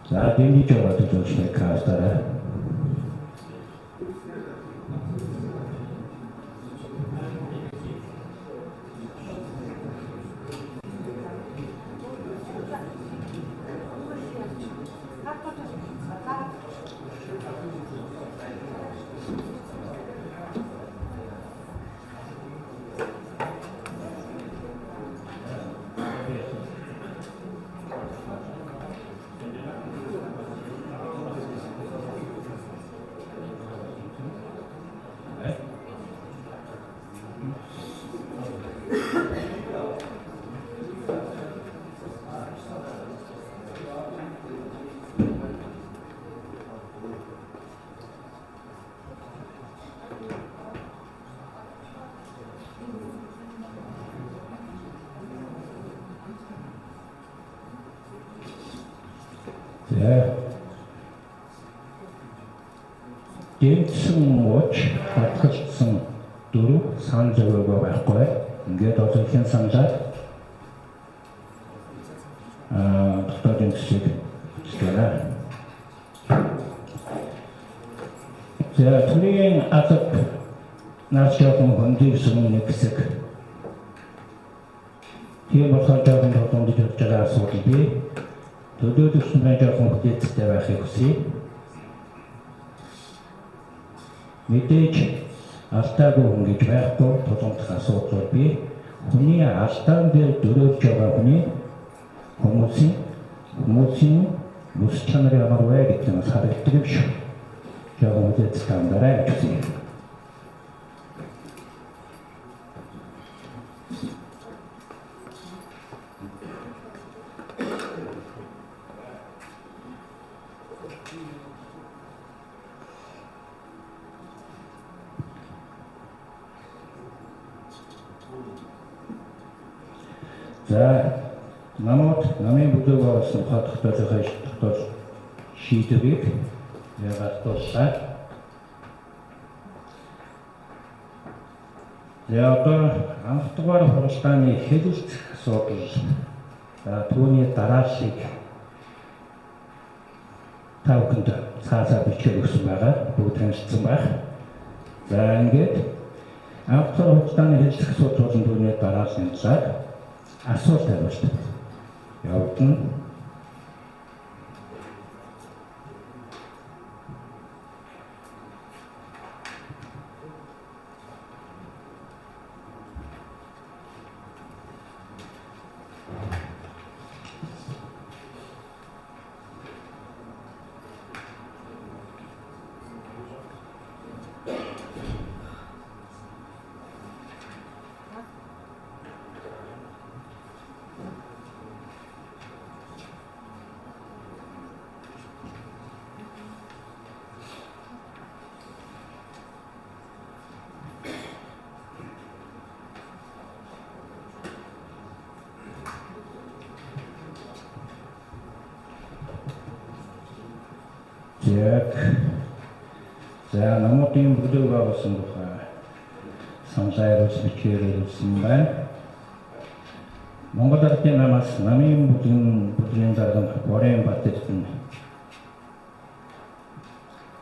За дэмжиж байгаа төлөөлөлтөд каастараа. Дэмжсэн ууч батгалсан дөрөв санал зөвлөгөө байхгүй. Ингээд одоогийн саналаар дотоодын төсөв хийлээ. За түрийн азар наачаатын хөндийсэн нэг хэсэг. Тийм болохоор жоохон тодорхой гэж байгаа асуудал бий. Төлөөлөгчдийн жоохон хөдөлгөөнтэй байхыг хүсье. Мэдээж алдаагүй хүн гэж байхгүй тодорхой асуудал бий. Хүний алдаан дээр дөрөөлж байгаа хүмүүсийн нүс чанар ямар вэ гэдэг нь харагддаг юм шиг. Жоохон хөдөлгөөнтэй дараа гэж үзье. За намын бүлээг болсон хотогтой шийдвэрийг яагаадууллаа. За одоо анх дугаар хуралдааны хэлэлт асуудал. За түүний дарааллыг та бүхэнд цаасаа бичиж өгсөн байгаа. Бүгд танилцсан байна. За ингээд анх дугаар хуралдааны хэлэлт асуудал болон түүний дарааллын талаар асуулт тавьж явуулна. За намуудын бүлээг байгуулсан тухай саналаар бичээрсэн байна. Монгол Ардын намаас намын бүлгийн дарга Борын Батэрдэн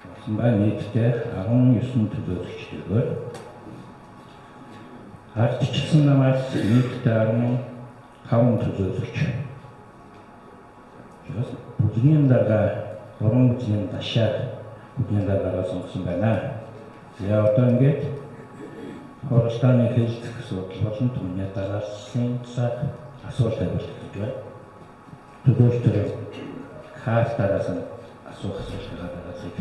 болсон байна. Нийтдээ 19 төлөөлөгчдөө ардчилсан намаас нийтдээ 15 төлөөлөгч. Бүлгийн дарга Борон бүлгийн ташаа бүлгийн даргаагаа сонгосон байна. За одоо ингээд хуралдааны хэлэлт асуудал болон түүний дарааллын цаг асуулт тавьж байна. Төлөөлөлтөөр картараас нь асуух асуултаа дараалыг.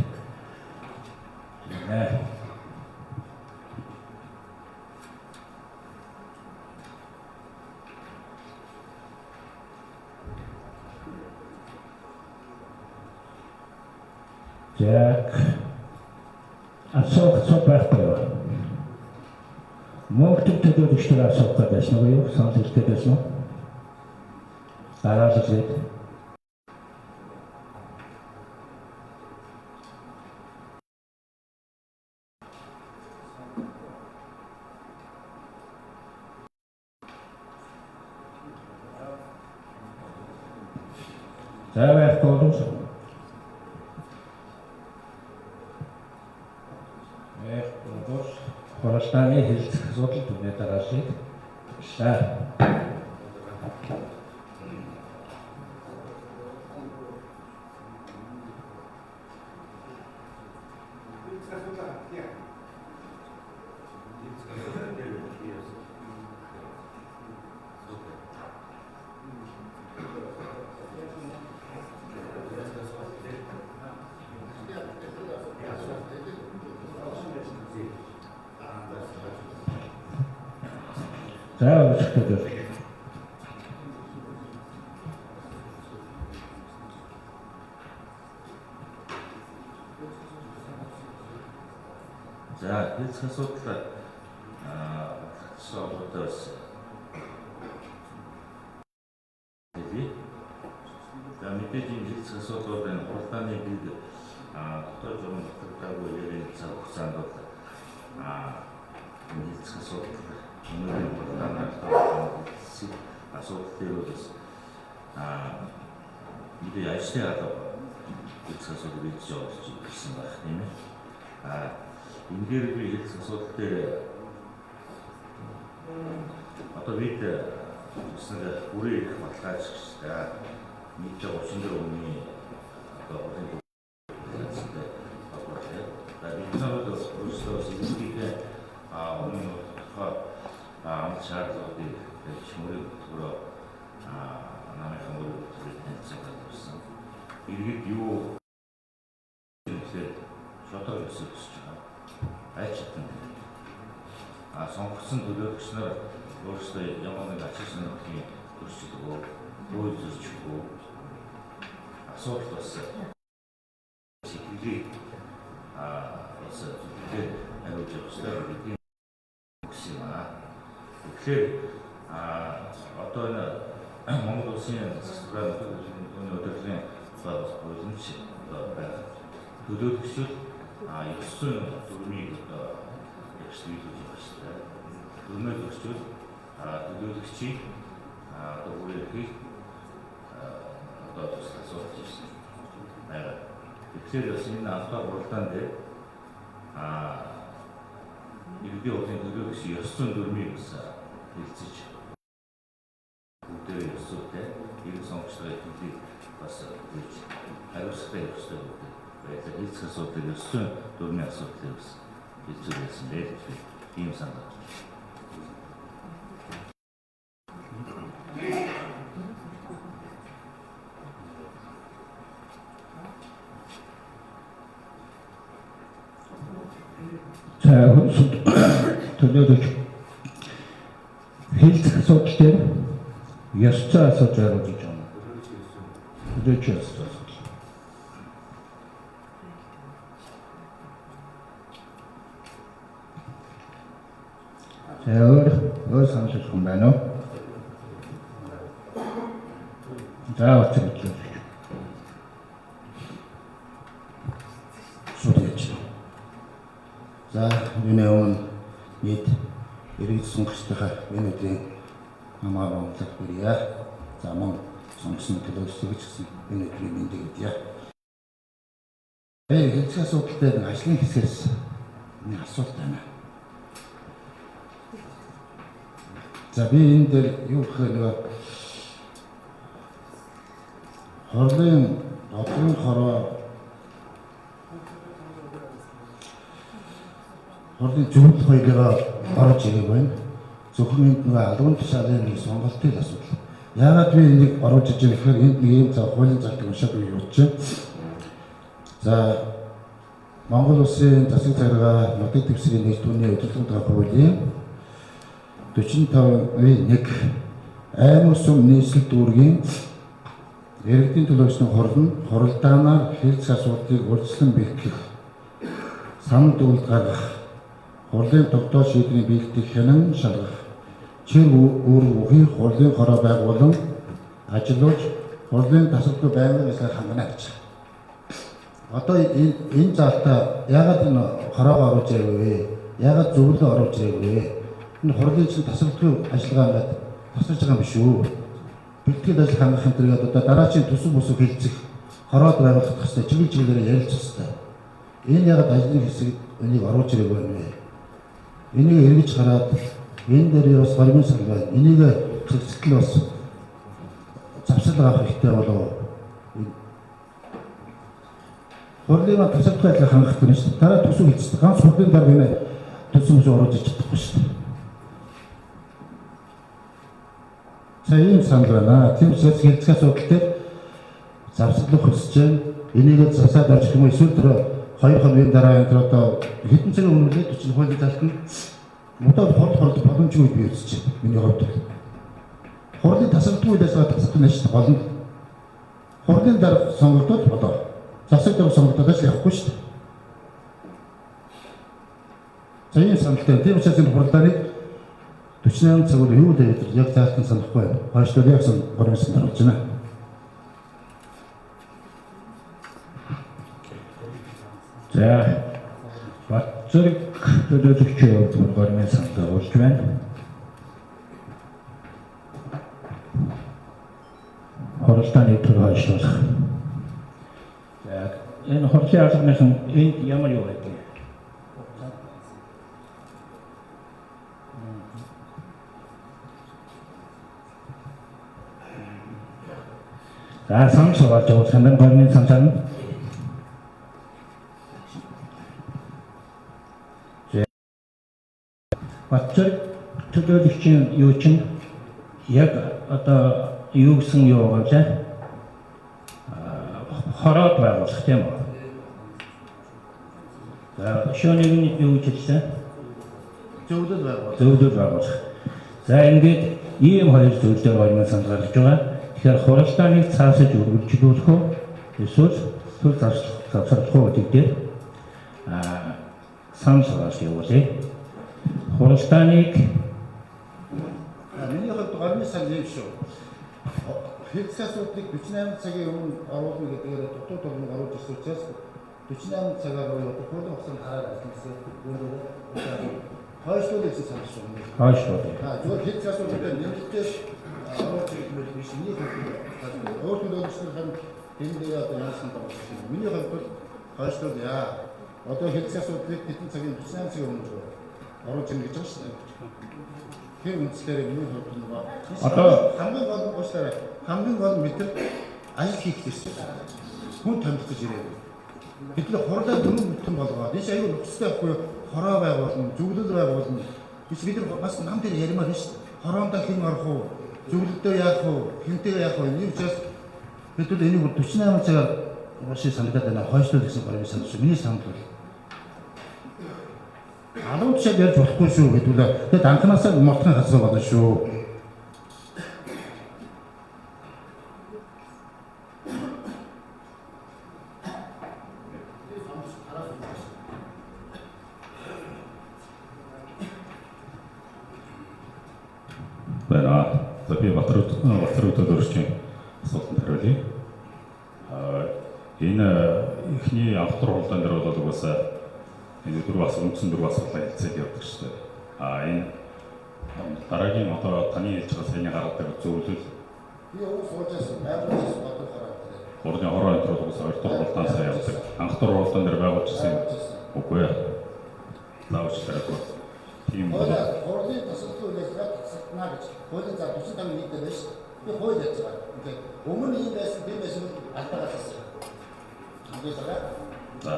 Яг асуух байхгүй. Монгол төлөөлөгчдөө асуух байсан уу юу? Санал хэлдэг байсан уу? Дараалал гээд. За байхгүй. Хоростаны хэлэлцэх асуудал түүний дараачийг туслаа. За өчтөд. За хэлцэх асуудал соолоодоос за мэдээж энэ хэлцэх асуудлууд энэ хурданы бид дотоод журам баталгаагүй ярийн цаг хугацаанд бол энэ хэлцэх асуудал өнөөдрийн хурданы асуудал дээр бас мэдээ ажлын алба хэлцэх асуудал гэж явуулж ирсэн байх тийм ээ. Эндээр би хэлцэх асуудал дээр одоо бид үснээр бүрээ их баталгааж нийт 34 хүний одоо олон хэлцтэй багтаа. Тэгээд энэ бол өөрсдөө сэтгэлдээ өмнө амт шаардлагыг шимрэг төрөө намайг хамгаалж хэлцээд байсан. Иргэд юу гэхээр шотоор өсөж байгаа. Айлчтан сонгогдсон төлөөлөгч нар өөрсдөө ямар нэг ачаал сонирхлын төрчд өө зөвчгөө асуудал бас сэтгэлийг бас тэгээд хариуж явах хэрэгтэй гэсэн юм аа. Тэгэхээр одоо энэ Монгол улсын засгийн удирдлагын боломж байна. Төлөөлөгчд 900 төгрөгийг ягшлуулж байгаа шүү дээ. Төлөөлөгчд төлөөлөгчийг одоо үргэлжлэх одоо туслах асуудал шүү дээ. Тэгэхээр бас энэ албаа уралдаан дээр иргэдийн улсын төлөөлөгч 900 төгрөгийг бас хэлцэж бүгдээ өсөлтөө иргэн сонгогчдын төлөвийг бас хийж хариуцлагатай явуулсан гэдэг. Тэгээд хэлцэх асуудлыг 900 төгрөгийн асуудлыг бас хэлцүүлсэн байх ийм санаа. За төлөөлөгч хэлцэх асуудал дээр ёс зүйн асуудал гаргаж байгаа юм. Төлөөлөгч ёс зүйн асуудал. өөр санал хүн байна уу? За өчигдөр за энэ өмнө нийт иргэд сонгогчдынхаа энэ өдрийн хамаар онцлог бүрийа. За мөн сонгосон төлөөлөгчдөө гэсэн энэ өдрийн мэндийг өгье. Хэлцэх асуудал дээр ажлын хэсгээс нэг асуулт байна. За би энэ дээр юу гэхээр нэг хорлын одон хороо хорлын зөвлөлт хоёроо орж ирэх байна. Зөвхөн энд нэг албан тушаалын нэг сонголтын асуудал. Яагаад би энийг оруулж иж байгаа гэхээр энд нэг юм хуулийн залтыг уншаад өгч байна. За Монгол Улсын засаг захиргаа нутаг дэвсгэрийн нэг түүний удирдлагын хуулийн 45(1) аймаг сум нийслэл дүүргийн иргэдийн төлөөлөгчдийн хуралдаанаар хэлцэх асуудлыг урьдчилан бэлтгэх, санал дүгнэлт гаргах, хурлын тогтоол шийдвэрийн биелэлтийг хянан шалгах, чир үр бүхий хурлын хороо байгуулан ажиллуулж, хурлын тасалбаргүй байнгын ажиллагааг хангана гэж. Одоо энэ заалтаа яагаад энэ хороогоо оруулж ирэх вэ? Яагаад зөвлөлөө оруулж ирэх вэ? Энэ хурлын чинь тасалбаргүй ажиллагаа ингээд тасалж байгаа юм биш үү? Бэлтгэл ажил хангах энэ төргээд одоо дараачийн төсөв босоо хэлцэх, хороод байгуулах хэрэгтэй, чиглэлээр ярилцах хэрэгтэй. Энэ яагаад ажлын хэсэг энийг оруулж ирэх вэ? энийг эргэж хараад энэ дээр бас гормын сан байна. Энийг зэгцэтэл бас завсал авах хэрэгтэй болов. Хурлын тасалбар байдлыг хангах гэж байна. Дараа төсөв хийчихсэн. Ганц хурлын дарга энэ төсөвөс оруулж чадахгүй шүү дээ. За ийм санал байна. Тийм учраас хэлцгээ асуудал дээр завсарлах хүсэж байна. Энийг засаад орчих юм эсвэл тэр 2 хоногийн дараа энэ одоо хэдэн цагийн өмнө 40 хуулийн талд нь модод хурд боломжгүй би үзэж байна. Миний хувьд. Хурлын тасалбаргүй байсаа тасалбар нэшт гол нь хурлын дарга сонгогдоод болоо. Засаг дарга сонгогдоод л явахгүй шүү дээ. За ийм саналтай. Тийм учраас энэ хурлааныг 48 цагаар юу дээр яг заалтан санахгүй байна. Хойшлол яг сан гормсон дарж байна. За Батзүрэг төлөөлөгчийн гормын санд орж байна. Хоролтооны төр хойшлуулах. За энэ хурлын албаныхан энд ямар юу байдаг? За сан суугаад явуул сандан гормын санд Батзүрэг төлөөлөгчийн юу чинь яг одоо юу гэсэн юу вэ? Хороод байгуулах тийм үү? За шөнийн юу гэж хэлсэн? Зөвлөл байгуулах. За ингээд ийм хоёр зүйлээр гормын санд гарч байгаа. Тэгэхээр хуралдааныг цаасаж үргэлжлүүлэх үү? Эсвэл төр завсарлах уу гэдэг сан суугаад явуулъя. Хуралдааныг миний хувьд гормын сан юм шүү. Хэлцээ асуудлыг 48 цагийн өмнө оруулна гэдгээр дутуу төгнөг оруулж ирсэн учраас 48 цагаар одоо хуулийн хугацаанд хараад ирсэн хойшлуул гэсэн санал шүү. хойшлуул. Зүгээр хэлцээ асуудлыг нэмэлтээр оруулж ирэх биш. Миний хувьд өөр төлөөлөгчдийн хань энэ дээр одоо яасан даа. Миний хувьд бол хойшлуул яа. Одоо хэлцээ асуудлыг хэдэн цагийн 48 цагийн өмнө оруулж ирнэ гэж байна шүү дээ. Тэр үндслээр миний хувьд нөгөө одоо хамгийн гол нь уучлаарай. Хамгийн гол нь бид ажил хийх гэсэн хүн томилох гэж ирээ. Бид нар хурлаа дөрөв бүтэн болгоод энэ аюул нөхцөлтэй байхгүй хороо байгуулна, зөвлөл байгуулна. Бид нар бас нам дээр ярмаар байна шүү дээ. Хороондоо хэн орох уу? Зөвлөлдөө яах уу? Хинтэйгээ яах вэ? Энэ учраас бид нар энийг 48 цагаар уушиг санагдаад байна. Хойшлол гэсэн гормын санал шүү. Миний санал бол 10 жишээ ярьж болохгүй шүү гэдгүүлээ. Тэгээд анханасаа мотхон хасаа болно шүү. байна. За би Батрууд төлөөлөгчийн асуултанд хариулъя. Энэ ихний анх тур хурлаан дээр бол угаасаа энэ үндсэн дөрвөн асуултаа хэлцээд явдаг шүү дээ. Энэ дараагийн одоо таны хэлж байгаа саяны гаргадаг зөвлөл Би уус уужаас байгуулж бодох хараад байна. Хурлын хороо энэ бол угаасаа 2 дугаар хурлаан сая явдаг. Анх тур хурлаан дээр байгуулжсэн үгүй ээ. Лаучтай бол тийм бол хурлын тасалбар үйлчлэг тасалбарнаа гэж хуулийн зав 45 нийтээр байна шүү. Би хууль ярьж байгаа. Ингээд өмнө ийм байсан, тийм байсан алдаа гарсан. Ингээд байгаа. за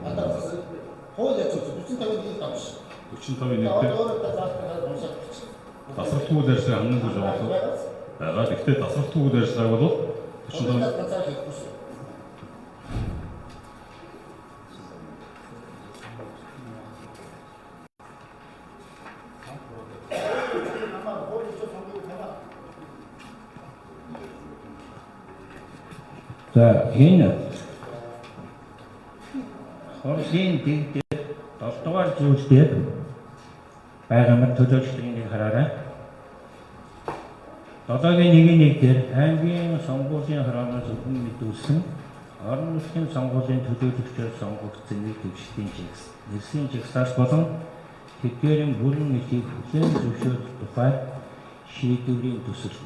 Алдаа гарсан. Хууль ярьж 45 нийт авч. 45-ийн нийтээр тасралтгүй дээрсээ хамгийн гол жавхлал байгаа. Гэхдээ тасралтгүй дээрсээ бол 45 За энэ хурлын дээгдээ 7 дугаар зүйлээр байгаа мэт төлөөлөгчдийн хараарай. 7-1 дээр аймгийн сонгуулийн хорооноос өвгөн мэдүүлсэн орон нутгийн сонгуулийн төлөөлөгчөөр сонгогдсон нэг төвшлийн жигс, нэрсийн жигсаас болон тэдгээрийн бүрэн нийтийг хүлээн зөвшөөрөх тухай шийдвэрийн төсөл.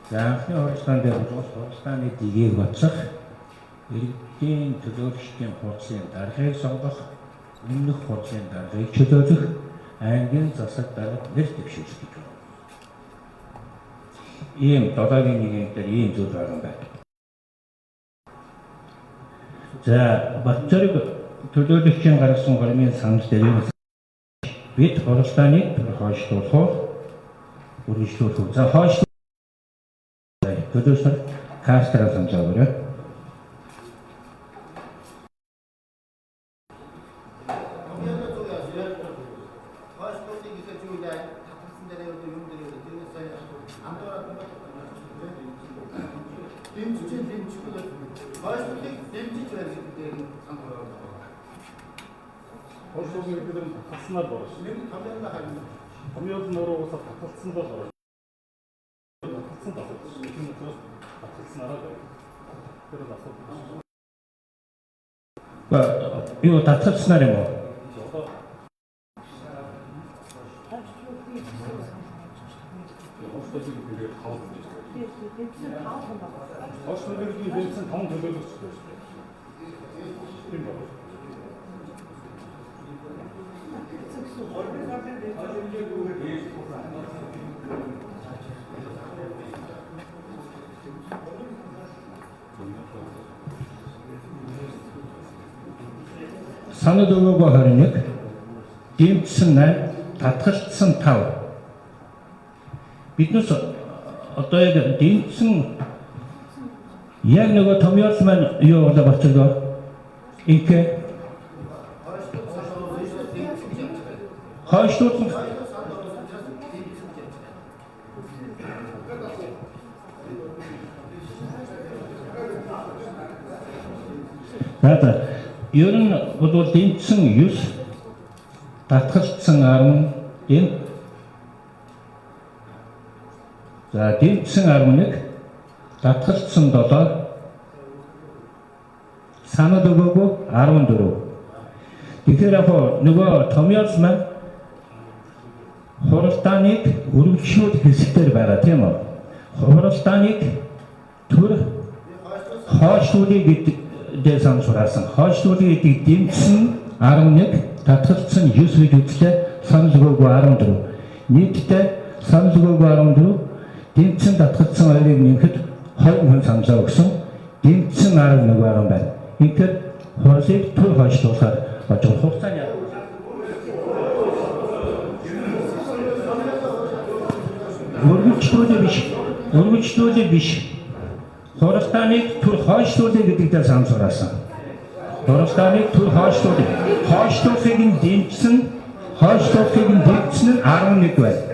За анхны хурлаан дээр хурлааны дэгийг батлах, иргэдийн төлөөлөгчдийн хурлын даргыг сонгох, өмнөх хурлын даргыг чөлөөлөх, аймгийн засаг дарга нэр дэвшүүлэх гэж байна. Ийм 7-гийн 1 дээр ийм зүйл байгаа юм байна. За Батцорыг төлөөлөгчийн гаргасан гормын санал дээр юм. Бид Хоролцооныг хойшлуулах, үргэлжлүүлэх. За хойшлуулах төлөөсөр кастраа санаж өгөөрэй. Хойшлуулын гэдэг нь татгалцсанаар борож. Томьёолын нуруугаас татгалцсандаа борож. Татгалцсан тасалж. Энэ учраас татгалцсанаараа байна. Тэр л асуудал. Юу татгалцснаар юм уу? Хойшлуулын бэлдсэн 5 төлөөлөгч байна. Тийм байна. Санал өгөөгүй 21, дэмжсэн 8, татгалцсан 5. Биднээс одоо яг дэмжсэн яг нөгөө томьёолс маань юу болоо болчихлоо. Инкэ хойшлуулсан ер нь бол дэмжсэн 9, татгалцсан 10 тийм. За дэмжсэн 11, татгалцсан 7, санал өгөөгүй 14. Тэгэхээр яг нөгөө томьёолс маань хуралдааныг үргэлжлүүлэх хэсгээр байгаа тийм үү? Хуралдааныг төр хойшлуулъя гэдэг сануулсан. Хойшлуулъя гэдэг дэмжсэн 11, татгалцсан 9 гэж үзлээ. Санал өгөөгүй 14. Нийтдээ санал өгөөгүй 14, дэмжсэн татгалцсан 2-ыг нэмэхэд 20 хүн саналаа өгсөн. Дэмжсэн 11 байгаа юм байна. Тэгэхээр хуралыг төр хойшлуулахаар болж хугацааны өргөжлүүлээ биш. Хуралдааныг төр хойшлуулъя гэдэгтээ сануулсан. Хуралдааныг төр хойшлуулъя. Хойшлуулахыг нь дэмжсэн, хойшлуулахыг нь дэмжсэн нь 11 байна.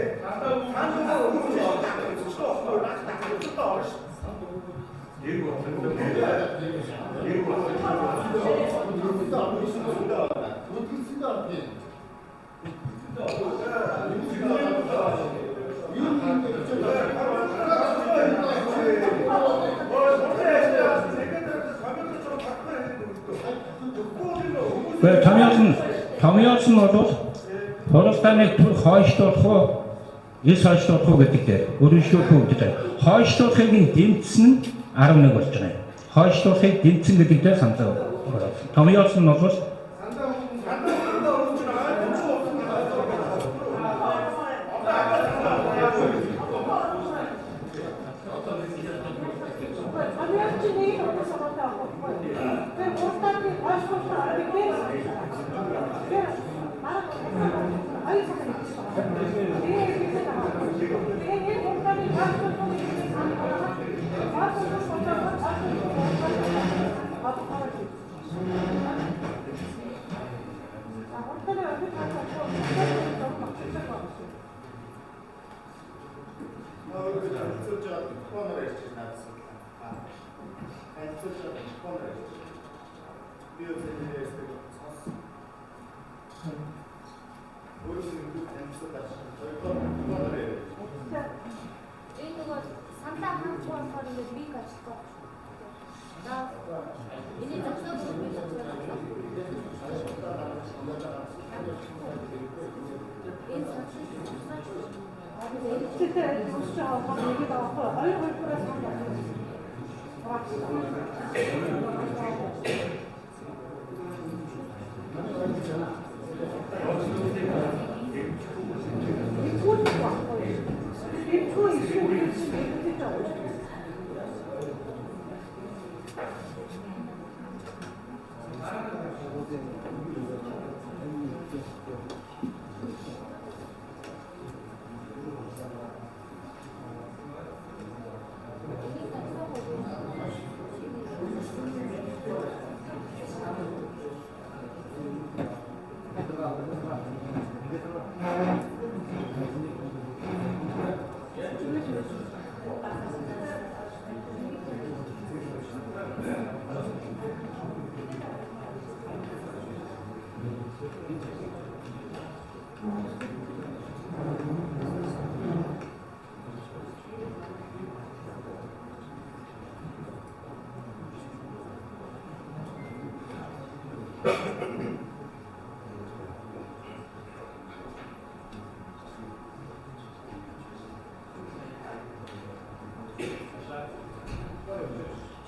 Томьёолс нь бол хуралдааныг төр хойшлуулах уу, эс хойшлуулах уу гэдэгтэй өргөжлүүлэх үү гэдэг. Хойшлуулахыг нь дэмжсэн нь 11 болж байгаа юм. Хойшлуулахыг дэмжсэн гэдэгтэй санал өгсөн. Томьёолс нь бол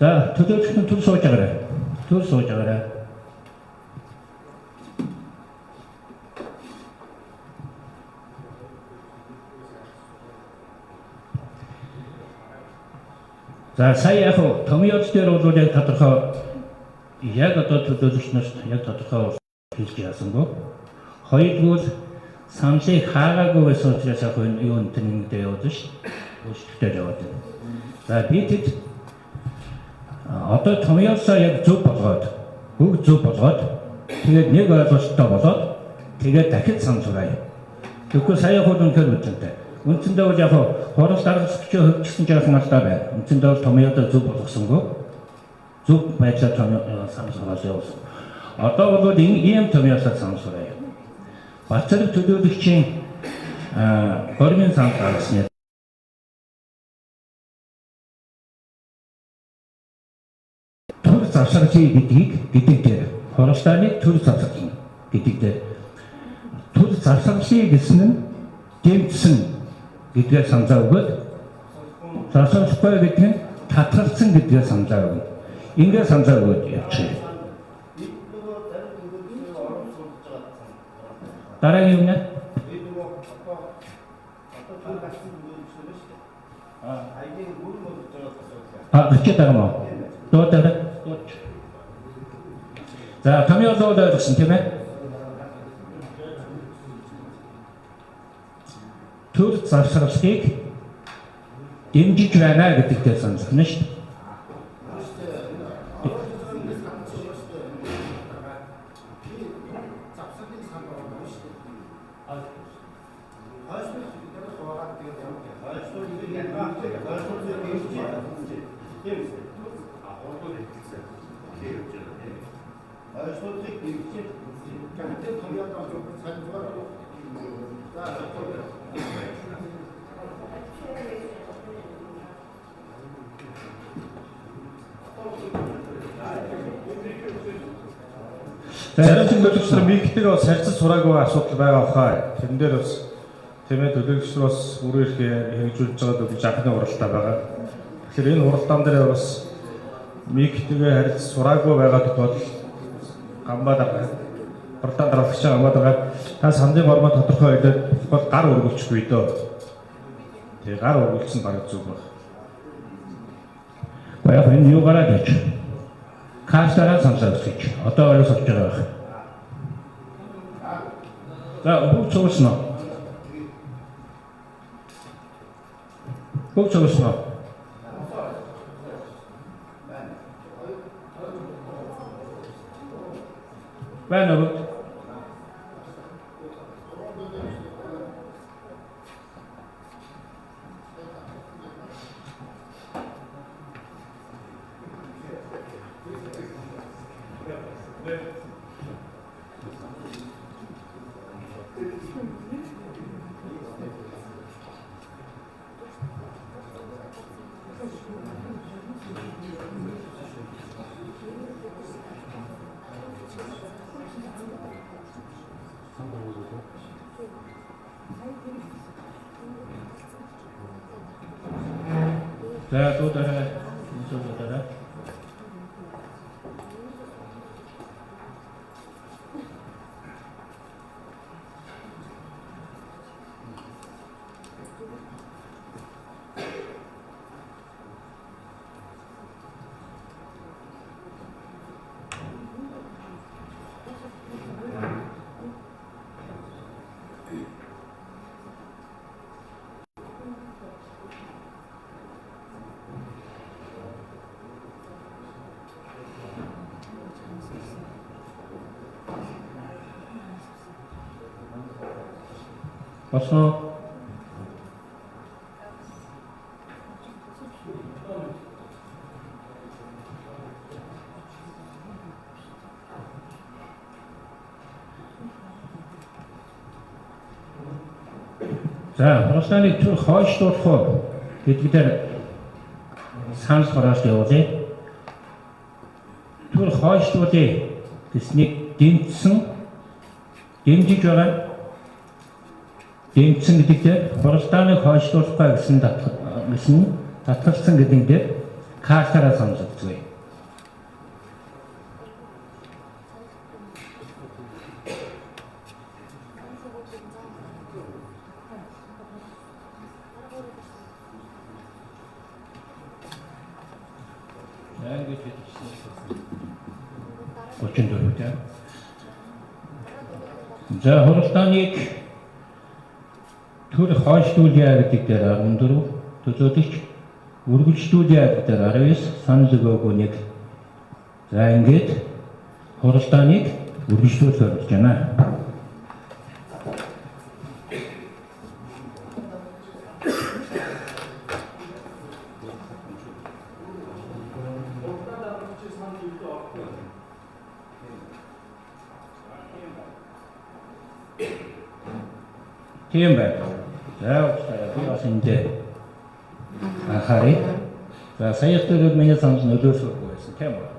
자, 투덜치는 둘 쏘자 그래. 둘 쏘자 그래. За сая яг томьёоц дээр бол яг тодорхой яг одоо төлөвлөгчнөөс яг тодорхой хэлж яасангүй. Хоёрдугаар саналыг хаагаагүй байсан учраас яг юу нэгдээ явуулсан шүү. Өөрчлөлтөөр яваад байна. За би тэд одоо томьёосоо яг зөв болгоод бүгд зөв болгоод тэгээд нэг ойлголттой болоод тэгээд дахид санал зураа. Тэгэхгүй сая хол үнэхээр үтэнтэй. Үндсэндээ бол яг хурал даргалцч хөгжсөн жоохон алдаа байна. Үндсэндээ бол томьёодоо зөв болгосонгүй. Зөв байдлаар санал зураад явуулсан. Одоо бол ийм томьёосоо санал зураа. Бацраг төлөөлөгчийн гормын санал гаргасны төр завсарчий гэдэг дээр хоролцооны төр завсарчий гэдэг дээр төр завсарчий гэсэн нь дэмжсэн гэдгээр саналаа өгөөд завсарлахгүй гэдэг нь татгалцсан гэдгээр саналаа өгнө. Ингээд саналаа өгөөд явчих. Дараагийн юм нэ? 그렇게 따가면 또 따라 또. 자, камиолоо ойлгосон тийм ээ. Төр завсарлыг дэмжиж байна гэдэгтэй санална шүү дээ. Зарим төлөөлөгчдөө миктэйгээ бас харьцаж сураагүй асуудал байгаа бахаа. Тэрэн дээр бас тэмээ төлөөлөгчдөө бас өөрөө их хэрэгжүүлж байгаа гэж анхны уралдаа байгаа. Тэгэхээр энэ уралдаан дээр бас миктэйгээ харьцаж сураагүй байгаа тохиолдол гамбаа дараа уралдаан дараалагч гамбаа дараа та сандын гормоо тодорхой хэлээд бол гар өргөлчихгүй дөө. Тэгээ гар өргөлцсөн баг зүг баг. Баяр энэ юу гараад гэж. Кастараа саналаа гэж. Одоо ойлгож байгаа байх. За, бүгд цугсноо. Бүгд цугсноо. Байна уу? 자, 또 따라. 또 따라. Болсон. За, Русланы төр хойшлуулах гэдгээр санал хураалт явуулъя. Төр хойшлуулъя гэснийг дэмжиж байгаа. Дэмжсэн гэдэгт хуралдааныг хойшлуулахгүй гэсэн татгалзсан гэдэг дээр картаараа саналцгаая. За, хуралдааныг төр хойшлуулъя гэдэг дээр 14, төлөөлөгч үргэлжлүүлъя гэдэг дээр 19, санал өгөөгүй 1. За, ингээд хуралдааныг үргэлжлүүлэх болж байна. Тийм байна. За, би бас эндээ анхаарай. За, саяхан миний санал нөлөөлсөхгүй байсан тийм үү?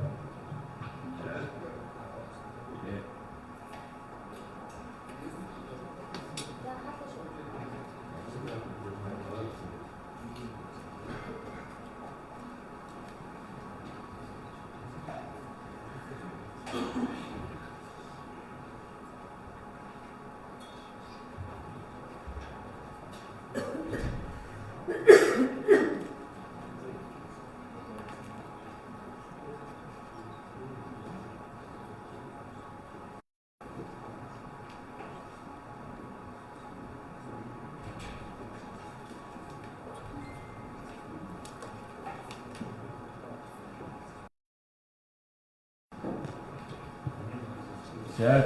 За,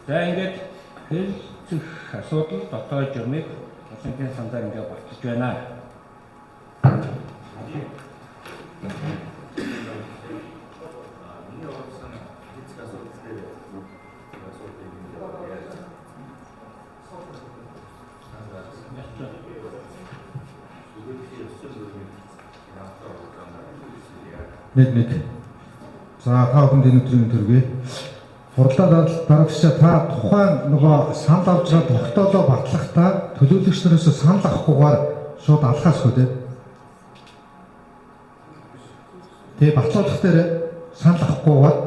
ингээд хэлцэх асуудал дотоод журмыг улсын сандар ингээд болчихж байна. Нэг. За, та бүхэнд энэ өдрийн төргий. Хурлаа дараагчаа та тухайн нөгөө санал авч байгаа тогтоолоо батлахдаа төлөөлөгч нараас санал авахгүйгээр шууд алхаас хөдөө. Тэгээ батлуулах дээр санал авахгүйгээр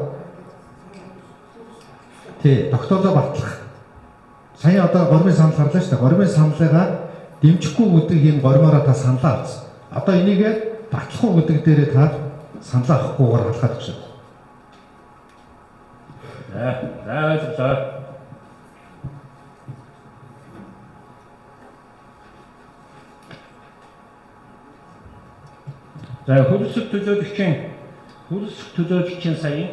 тогтоолоо батлах. Сая одоо гормын санал гарлаа шүү дээ. Гормын саналыгаа дэмжихгүй гэдэг энэ гормоороо та саналаа авсан. Одоо энийг батлах уу гэдэг дээрээ та санал авахгүйгээр алхаад өгч байна. За, ойлголоо. За, хөлсөг төлөөлөгчийн сая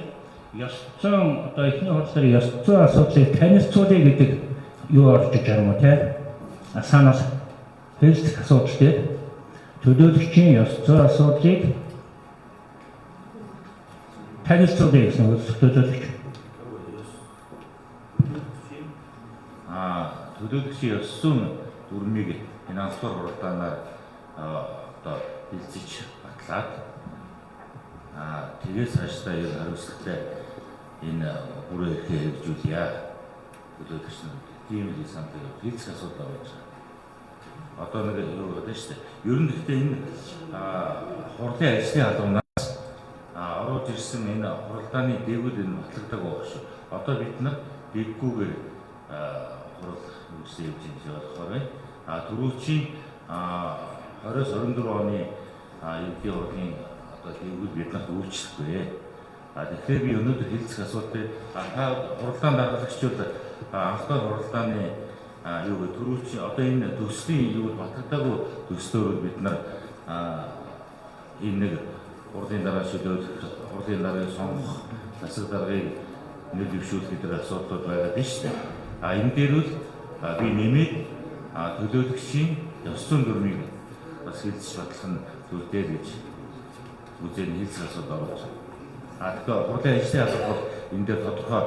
ёс зүйн одоо эхний хурлаар ёс зүйн асуудлыг танилцуулъя гэдэг юу орж иж байгаа юм уу те? Санал хэлцэх асуудал дээр төлөөлөгчийн ёс зүйн асуудлыг танилцуулъя гэсэн хөлсөг төлөөлөгч. Төлөөлөгчийн ёс зүйн дүрмийг энэ ансгаар хуралдаанаар одоо хэлцэж батлаад тэгээс хаашдаа яг хариуцлагатай энэ бүрээ ирэхээ хэрэгжүүлье. Төлөөлөгч нар тийм л санал хэлцэх асуудал байж байгаа. Одоо нэг юу гэдэг шүү дээ. Ер нь гэхдээ энэ хурлын ажлын албанаас орж ирсэн энэ хуралдааны дээгүүр энэ батлагддаг байх шүү. Одоо бид нар дээггүйгээр хурал үйлсээ явж байгаа байна. Түрүүчийн 20-24 оны ерөнхий хурлын одоо дээгүүр бид нарт үйлчлэхгүй. Тэгэхээр би өнөөдөр хэлцэх асуудлыг хуралдаан даргалагчдад анхны хуралдааны юу гэх түрүүчийн одоо энэ төслийн юу батлагдаагүй төслөөр бид нар энэ нэг хурлын дараа шилжүүлэх, хурлын дараа сонгох, засаг даргыг нэр дэвшүүлэх гэдэг асуудлууд байгаа дээ шүү дээ. Энэ дээр бол би нэмээд төлөөлөгчийн ёс зүйн дүрмийг бас хилцэж батлах нь зүйтэй гэж үзээний хэлцэх асуудал орж байна. Тэгэхээр хурлын ажлын алба бол энэ дээр тодорхой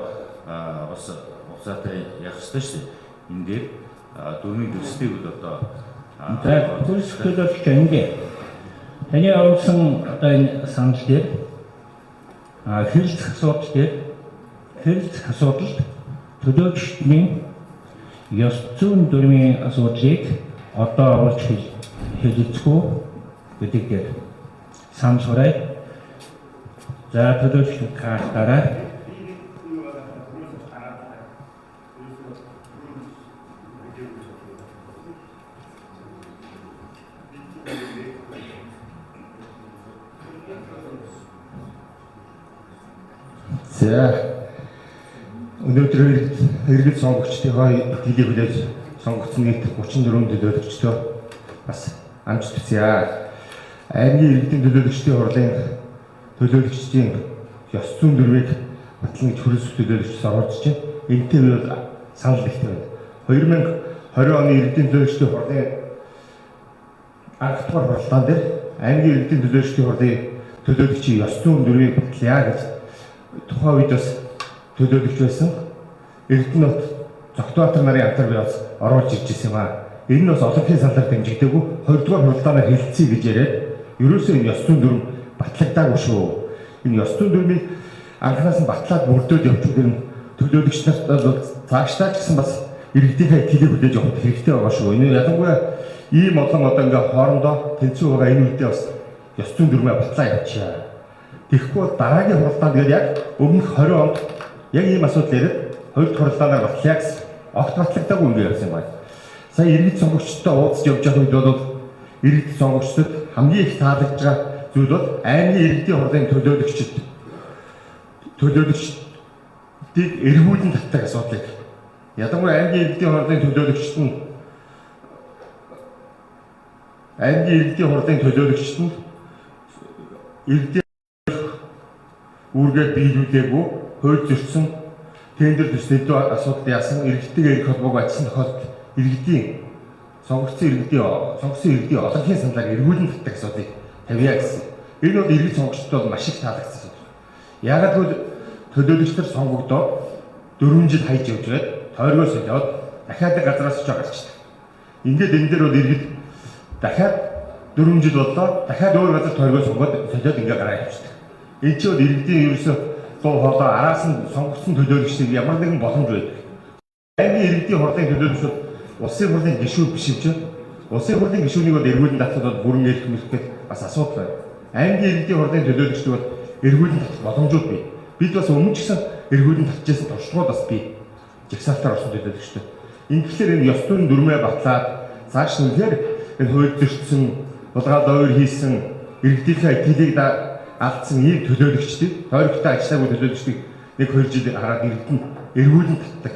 бас уцаатай явах ёстой шүү дээ. Энэ дээр дүрмийн төслийг бол одоо За хөлс төлөөлөгч ингээ таны оруулсан одоо энэ санал дээр хэлцэх асуудалд төлөөлөгчдийн ёс зүйн дүрмийн асуудлыг одоо оруулж хэлэлцэхгүй гэдэг дээр санал сураа. За төлөөлөгч картаараа За өнөөдөр иргэд сонгогчдынхоо итгэлийг хүлээж сонгогдсон нийт 34 төлөөлөгчдөө бас амжилт хүсье. Аймгийн иргэдийн төлөөлөгчдийн хурлын төлөөлөгчдийн ёс зүйн дүрмийг батлана гэж хөрөлсөх төлөөлөгч оролцож байна. Энэтэй би бол санал нэгтэй байна. 2020 оны иргэдийн төлөөлөгчдийн хурлын анх дугаар хурлаан дээр аймгийн иргэдийн төлөөлөгчдийн хурлын төлөөлөгчийн ёс зүйн дүрмийг батлая гэж тухайн үед бас төлөөлөгч байсан. Эрдэнэт Зогтбаатар нарын хамтар би бас оруулж ирж ирсэн юм аа. Энэ нь бас олонхын саналаар дэмжигдээгүй 2 дугаар хурлаанаар хэлэлцэе гэж яриад ерөөсөө энэ ёс зүйн дүрм батлагдаагүй шүү. Энэ ёс зүйн дүрмийг анханаас нь батлаад мөрдөөд явчих юм төлөөлөгч нарт бол цаашдаа ч гэсэн бас иргэдийнхээ итгэлийг хүлээж авах хэрэгтэй байгаа шүү. Энэ ялангуяа ийм олон одоо ингээ хоорондоо тэнцүү байгаа энэ үедээ бас ёс зүйн дүрмээ батлаа явуулчаа. Тэгэхгүй бол дараагийн хурлаанд гээд яг өмнөх 20 онд яг ийм асуудал яриад 2 дахь хурлаанаар батлая гэсэн огт батлагдаагүй юм ярьсан байна. Сая иргэд сонгогчдод уулзч явж байгаа үед бол иргэд сонгогчдод хамгийн их таалагдж байгаа зүйл бол аймгийн иргэдийн хурлын төлөөлөгчдийг эргүүлэн татдаг асуудлыг. Ялангуяа аймгийн иргэдийн хурлын төлөөлөгчд нь иргэдийн үүргээ биелүүлээгүй, хууль зөрчсөн, тендер төслөд асуудал яасан, иргэдтэйгээ ирэх холбоог батсан тохиолдолд сонгогдсон иргэдийн олонхын саналаар эргүүлэн татдаг асуудлыг тавья гэсэн. Энэ бол иргэд сонгогчдод бол маш их таалагдсан асуудал. Яагаад гэвэл төлөөлөгчдөр сонгогдоод 4 жил хайж явж байгаад тойргоо солиод дахиад газраас очиж гарчдаг. Ингээд энэ дээр бол иргэд дахиад 4 жил боллоо, дахиад өөр газар тойргоо сонгоод солиод ингээд гараа явчихдаг. Энэ ч бол иргэдийн ерөөсөө дуу хоолой араас нь сонгогдсон төлөөлөгчдийг ямар нэгэн боломж байдаг. Аймгийн иргэдийн хурлын төлөөлөгчд улсын хурлын гишүүн биш юм чинь. Улсын хурлын гишүүнийг бол эргүүлэн татах бол бүрэн эрх мэрхтэй бас асуудал байна. Аймгийн иргэдийн хурлын төлөөлөгчд бол эргүүлэн татах боломжууд бий. Бид бас өмнө ч гэсэн эргүүлэн татчихсан туршлагууд бас бий. Жагсаалтаар орсон төлөөлөгчд. Ингэхлээр энэ ёс зүйн дүрмээ батлаад цааш нь үнэхээр энэ хууль зөрчсөн, булгаал ойр хийсэн, иргэдийнхээ итгэлийг алдсан ийм төлөөлөгчдийг, тойрогтой ажиллаагүй төлөөлөгчдийг 1-2 жил хараад иргэд нь эргүүлэн татдаг.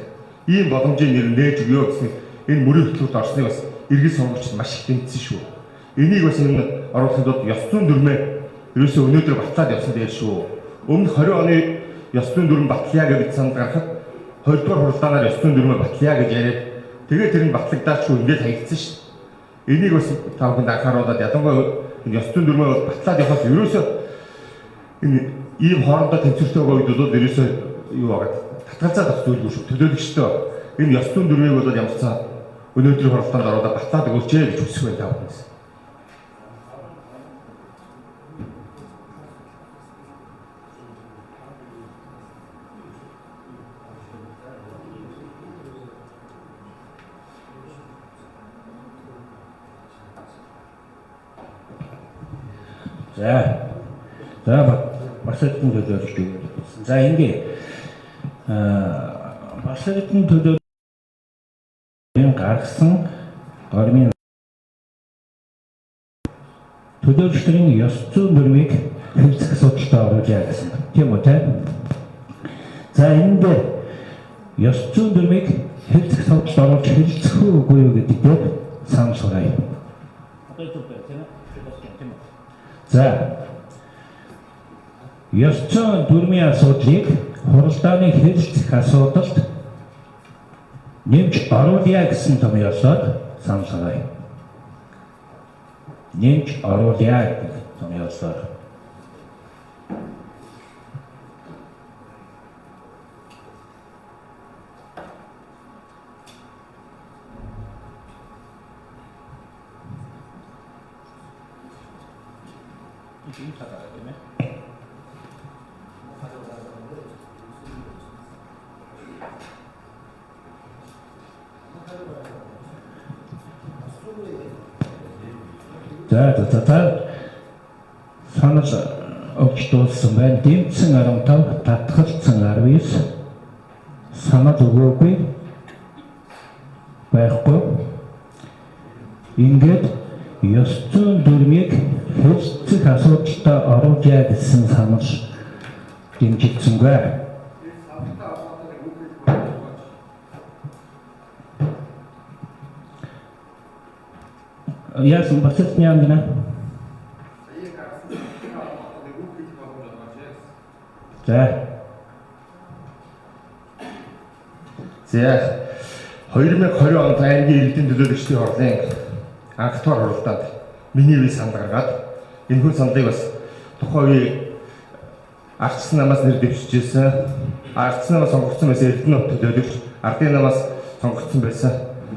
Ийм боломжийг нээж өгөө гэсэн энэ мөрийн хөтөлбөрт орсныг бас иргэд сонгогчид маш их дэмжсэн шүү. Энийг бас энэ оруулахын тулд ёс зүйн дүрмээ ерөөсөө өнөөдөр батлаад явсан дээр шүү. Өмнөх 20 оны ёс зүйн дүрм батлая гэж санд гарахад 2 дугаар хурлаанаар ёс зүйн дүрмээ батлая гэж яриад тэгээд тэр нь батлагдаагүй ингээд хаягдсан шүү. Энийг бас та бүхэнд анхааруулад ялангуяа энэ ёс зүйн дүрмээ батлаад явахад ерөөсөө энэ ийм хоорондоо тэнцвэртэй байгаа үед бол ерөөсөө юу байгаа татгалзаад авах зүйлгүй шүү. Төлөөлөгчдөө энэ ёс зүйн дүрмийг бол ямар ч цаа өнөөдрийн хурлаанд ороод батлаад өгөөч гэж хүсэх байна та бүхнээс. За бас хэдэн төлөөлөлт юм. За ингээ бас хэдэн төлөөлөлт гаргасан гормын төлөөлөгчдийн ёс зүйн дүрмийг хэлцэх асуудалтай оруулъя гэсэн. Тийм үү те? За энэ дээр ёс зүйн дүрмийг хэлцэх асуудалд оруулж хэлцэх үгүй юу гэдэг дээр санал сураа. За ёс зүйн дүрмийн асуудлыг хуралдааны хэлцэх асуудалд нэмж оруулъя гэсэн том ёсоор саналгая. Нэмж оруулъя гэдэг томьёолсоор За санал өгч дууссан байна. Дэмцэн 15, татгалцсан 19, санал өгөөгүй байхгүй. Ингээд ёс зүйн дүрмийг хэлцэх асуудалтай оруулъя гэсэн санал дэмжигдсэнгүй. Яасан бацалт юм гэнэ? За 2020 онд аймгийн иргэдийн төлөөлөгчдийн хурлын анх дугаар хуралдаанд миний үе санал гаргаад энэ хүн саналыг бас тухайн үеийн ардчсан намаас нэр дэвшижсэн, ардчсан намаас сонгогдсон байсан эрдэнэ төлөөлөгч, ардын намаас сонгогдсон байсан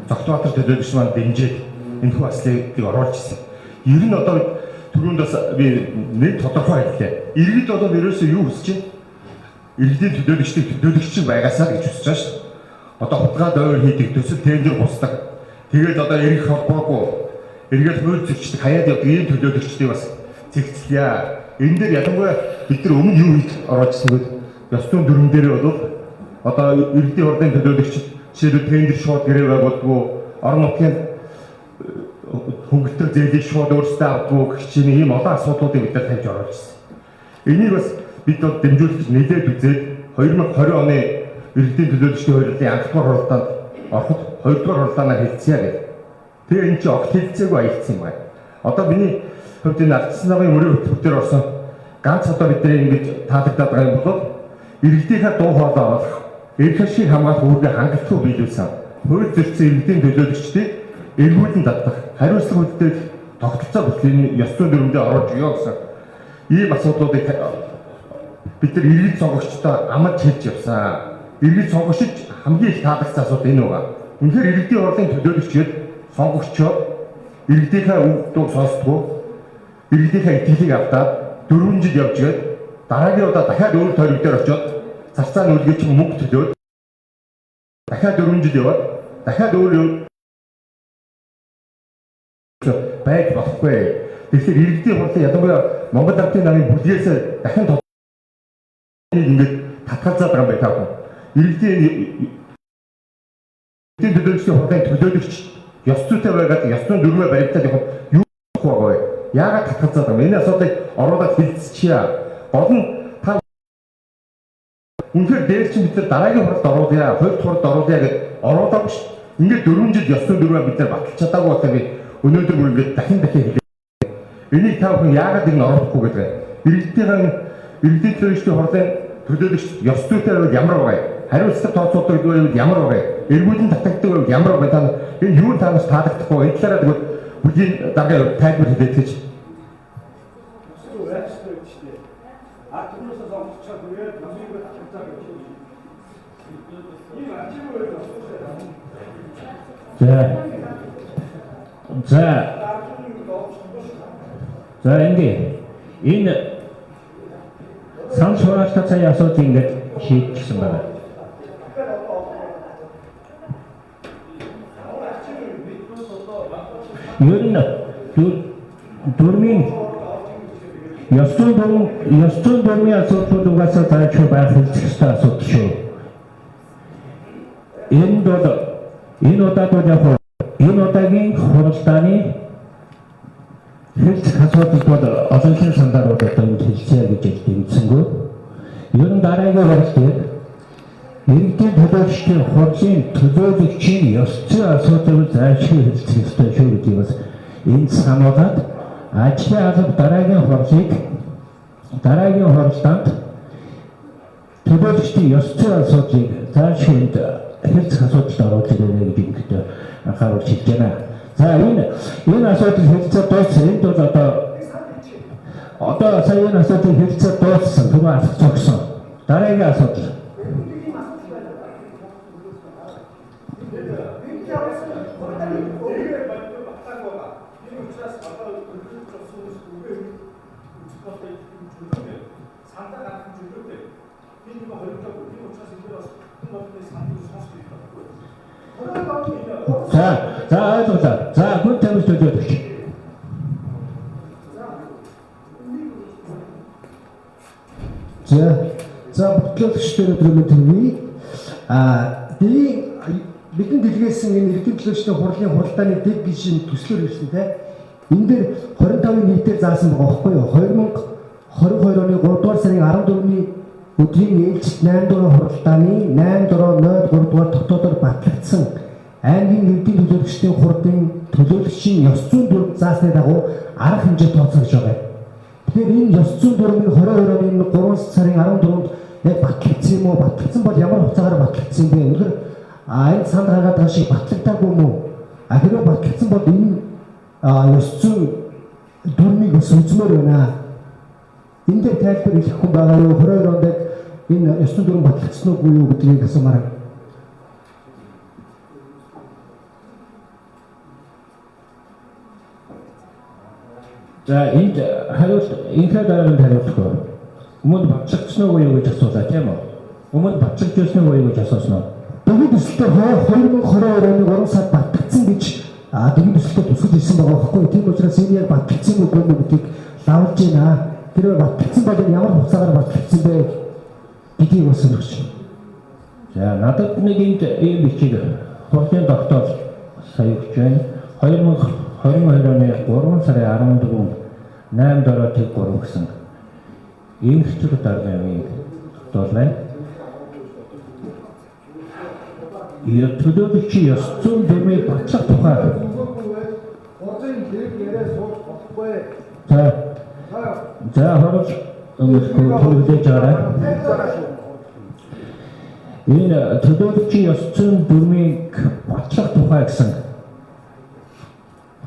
Зогтбаатар төлөөлөгч маань дэмжиж энэ хүн аслыг оруулж ирсэн. Ер нь одоо түрүүнд бас би нэг тодорхой хэллээ. Иргэд одоо ерөөсөө юу хүсэж байна? Иргэдийн төлөөлөгчдийн байгаасаа гэж хүсэж байгаа шүү. Одоо хутгаад ойр хийдэг төсөл тендер бусдаг. Тэгээд одоо эргэх холбоогүй эргээд хууль зөрчдөг хаяад явдаг ийм төлөөлөгчдийг бас цэгцлэе. Энэ дээр ялангуяа бид нар өмнө юу хийж оруулжсэн гэвэл ёс зүйн дүрм дээр бол одоо иргэдийн хурлын төлөөлөгчд жишээлбэл тендер шууд гэрээ байгуулдаггүй, орон нутгийн хөнгөлтөр зээлийг шууд өөрсдөө авдаггүй гэх чинь ийм олон асуудлуудыг бид нар тавьж оруулжсэн. Энийг бас бид бол дэмжүүлж нэлээд үзээд 2020 оны иргэдийн төлөөлөгчдийн хурлын анх дугаар хуралдаанд ороход 2 дугаар хуралдаанаар хэлцээе гэдэг. Тэгээ энэ чинь огт хэлцээгүй аялцсан юм байна. Одоо миний хувьд энэ ардчсан намын мөрийн хөтөлбөр орсон ганц одоо бидний ингэж таалагдаад байгаа юм бол иргэдийнхээ дуу хоолой авах, эрх ашиг хамгаалах үүргээ хангалтгүй биелүүлсэн. Хууль зөрчсөн иргэдийн төлөөлөгчдийг эргүүлэн татах, хариуцлага үлдээх тогтолцоо бүтэлийн ёс зүйн дүрмдээ оруулж өгөө гэсэн ийм асуудлуудыг бид нар иргэд сонгогчдоо амж хэлж явсан. Иргэд сонгогчид хамгийн их таалагдсан асуудал энэ байгаа. Үнэхээр иргэдийн хурлын төлөөлөгчид сонгогчдод иргэдийнхээ үг сонсдгоо, иргэдийнхээ итгэлийг авдаад 4 жил явж гээд дараагийн удаа дахиад өөр тойрог дээр очиод царцаа нүлгэж мөнгө төлөөд дахиад 4 жил яваад дахиад өөр байж болохгүй. Тэгэхээр иргэдийн хурлын ялангуяа Монгол Ардын намын бүлгээс дахин ингээд татгалзаад байгаа юм байна таа. Иргэдийн төлөөлөгчдийн хурлын төлөөлөгч ёс зүйтэй байгаад ёс зүйн дүрмээ баримтаад явах юу байгаа вэ? Яагаад татгалзаад байгаа юм? Энэ асуудлыг оруулаад хэлцчихье. Гол нь та үнэхээр дээр чинь бид нар дараагийн хуралд оруулъя, хувьд хуралд оруулъя гэж оруулаагүй ш. Ингээд 4 жил ёс зүйн дүрмээ бид нар баталж чадаагүй болохоор би өнөөдөр бүр ингээд дахин хэлээ. Энийг та бүхэн яагаад энэ оруулахгүй гэдэг. Иргэдийн төлөөлөгчдийн хурлын төлөөлөгч ёс зүйтэй байвал ямар байгаа юм? Хариуцлага тооцоодог байвал ямар байгаа юм? Эргүүлэн татагддаг байвал ямар байгаа юм? Энэ юу таанаас таалагдахгүй. Энэ талаараа тэгвэл бүлийн дараагийн тайлбар хэлээд гэж. За ингэ энэ санал хураалтаа цаая асуудал ингээд шийдчихсэн байна. Ер нь дүрмийн ёс зүйн дүрмийн асуудлууд угаасаа зааж байх хэрэгтэй асуудал шүү. Энэ удаад яг энэ удаагийн хуралдааны хэлцэх асуудал бол олонхын сандарууд одоо хэлцээ гэж дэмжсэнгүй. Ер нь дараагийн хуралдад иргэдийн төлөөлөгчдийн хурлын төлөөлөгчийн ёс зүйн асуудлыг зайлшгүй хэлцэх ёстой шүү гэдгийг бас энд сануулад ажлын алба дараагийн хуралдаанд төлөөлөгчдийн ёс зүйн асуудлыг зайлшгүй хэлцэх асуудалд оруулах гэдэг анхааруулж хэлж байна. За энэ асуудал хэлцээ дууссан. Энд бол одоо сая энэ асуудал хэлцээ дууссан. Түр алах зогсон. Дараагийн асуудал. За ойлголоо. За хүн тамирч төлөөдөг. За бодлогчдын өдрөмөнд төрвий. Бидний дэлгээс энэ иргэдийн төлөөлчдийн хурлын хуралдааны дэд гишүүн төслөөр ирсэн те. Энэ дээр 25-ын нийтээр заасан байгаа байхгүй юу? 2022 оны 3 дугаар сарын 14-ний өдрийн ээлжид 8 дугаар хуралдааны 8.03 дугаар тогтоодоор батлагдсан аймгийн иргэдийн төлөөлөгчдийн хурлын төлөөлөгчийн ёс зүйн дүрм заасны дагуу арга хэмжээ тооцоолж байгаа. Тэгэхээр энэ ёс зүйн дүрмийг 22 оны 3 сарын 14-нд яг батлагдсан юм уу? Батлагдсан бол ямар хугацаагаар батлагдсан бэ? Өнөөдөр энэ санд гаргаад байгаа шиг батлагдаагүй юм уу? Хэрвээ батлагдсан бол энэ ёс зүйн дүрмийг бас үзмээр байна. Энэ дээр тайлбар хэлэх хүн байгаа юу? 22 онд энэ ёс зүйн дүрм батлагдсан уу юу гэдгийг асуумаар. За энд хариулт инхээр дараагийн хариултгүй. Өмнө батлагдсан уу юу гэж асуулаа тийм үү? Өмнө батлагдсан уу юу гэж асуусан уу? Дэгэн төсөлтөөр 2022 оны 3 сард батлагдсан гэж дэгэн төсөлтөөр тусгаж ирсэн байгаа байхгүй. Тийм учраас энэ яг батлагдсан уу гэдгийг лавлж байна. Тэр батлагдсан бол ямар хугацаагаар батлагдсан бэ гэдгийг бас сонирхож байна. За надад нэг энд ийм бичиг хурлын тогтоол сая өгч байна. 2022 оны 3 сарын 14-нд 8.3 гэсэн ийм хэвчүүд дараагийн тогтоол байна. Төлөөлөгчийн ёс зүйн дүрмийг батлах тухай. За хорол төлөвлөж байгаа. Энэ төлөөлөгчийн ёс зүйн дүрмийг батлах тухай гэсэн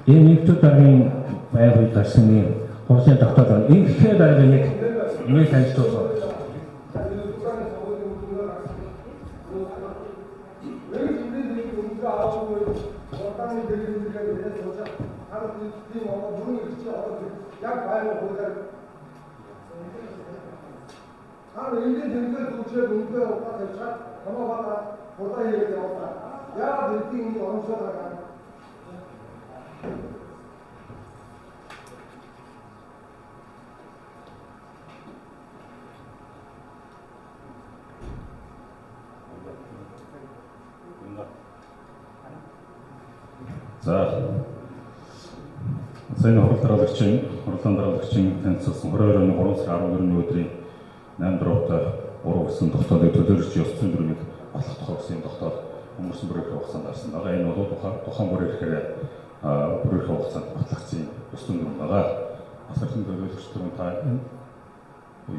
энэ нэгдүгээр дараагийн байгууллагын гарсан юм хурлын тогтоол байна. Энэ гэхээр дараагийн нэг танилцуулга. За сайн хурлын дараалагчийн танилцуулсан 22 оны 3 сарын 14-ний өдрийн 8.3 гэсэн тогтоолыг төлөөлөгч ёс зүйн дүрмийг батлах тухай гэсэн тогтоол өнгөрсөн бүрийн хугацаанд гарсан байгаа. Энэ бол тухайн бүрийн хугацаанд батлагдсан ёс зүйн дүрм байгаа. Бас нэг төлөөлөгч дүрм та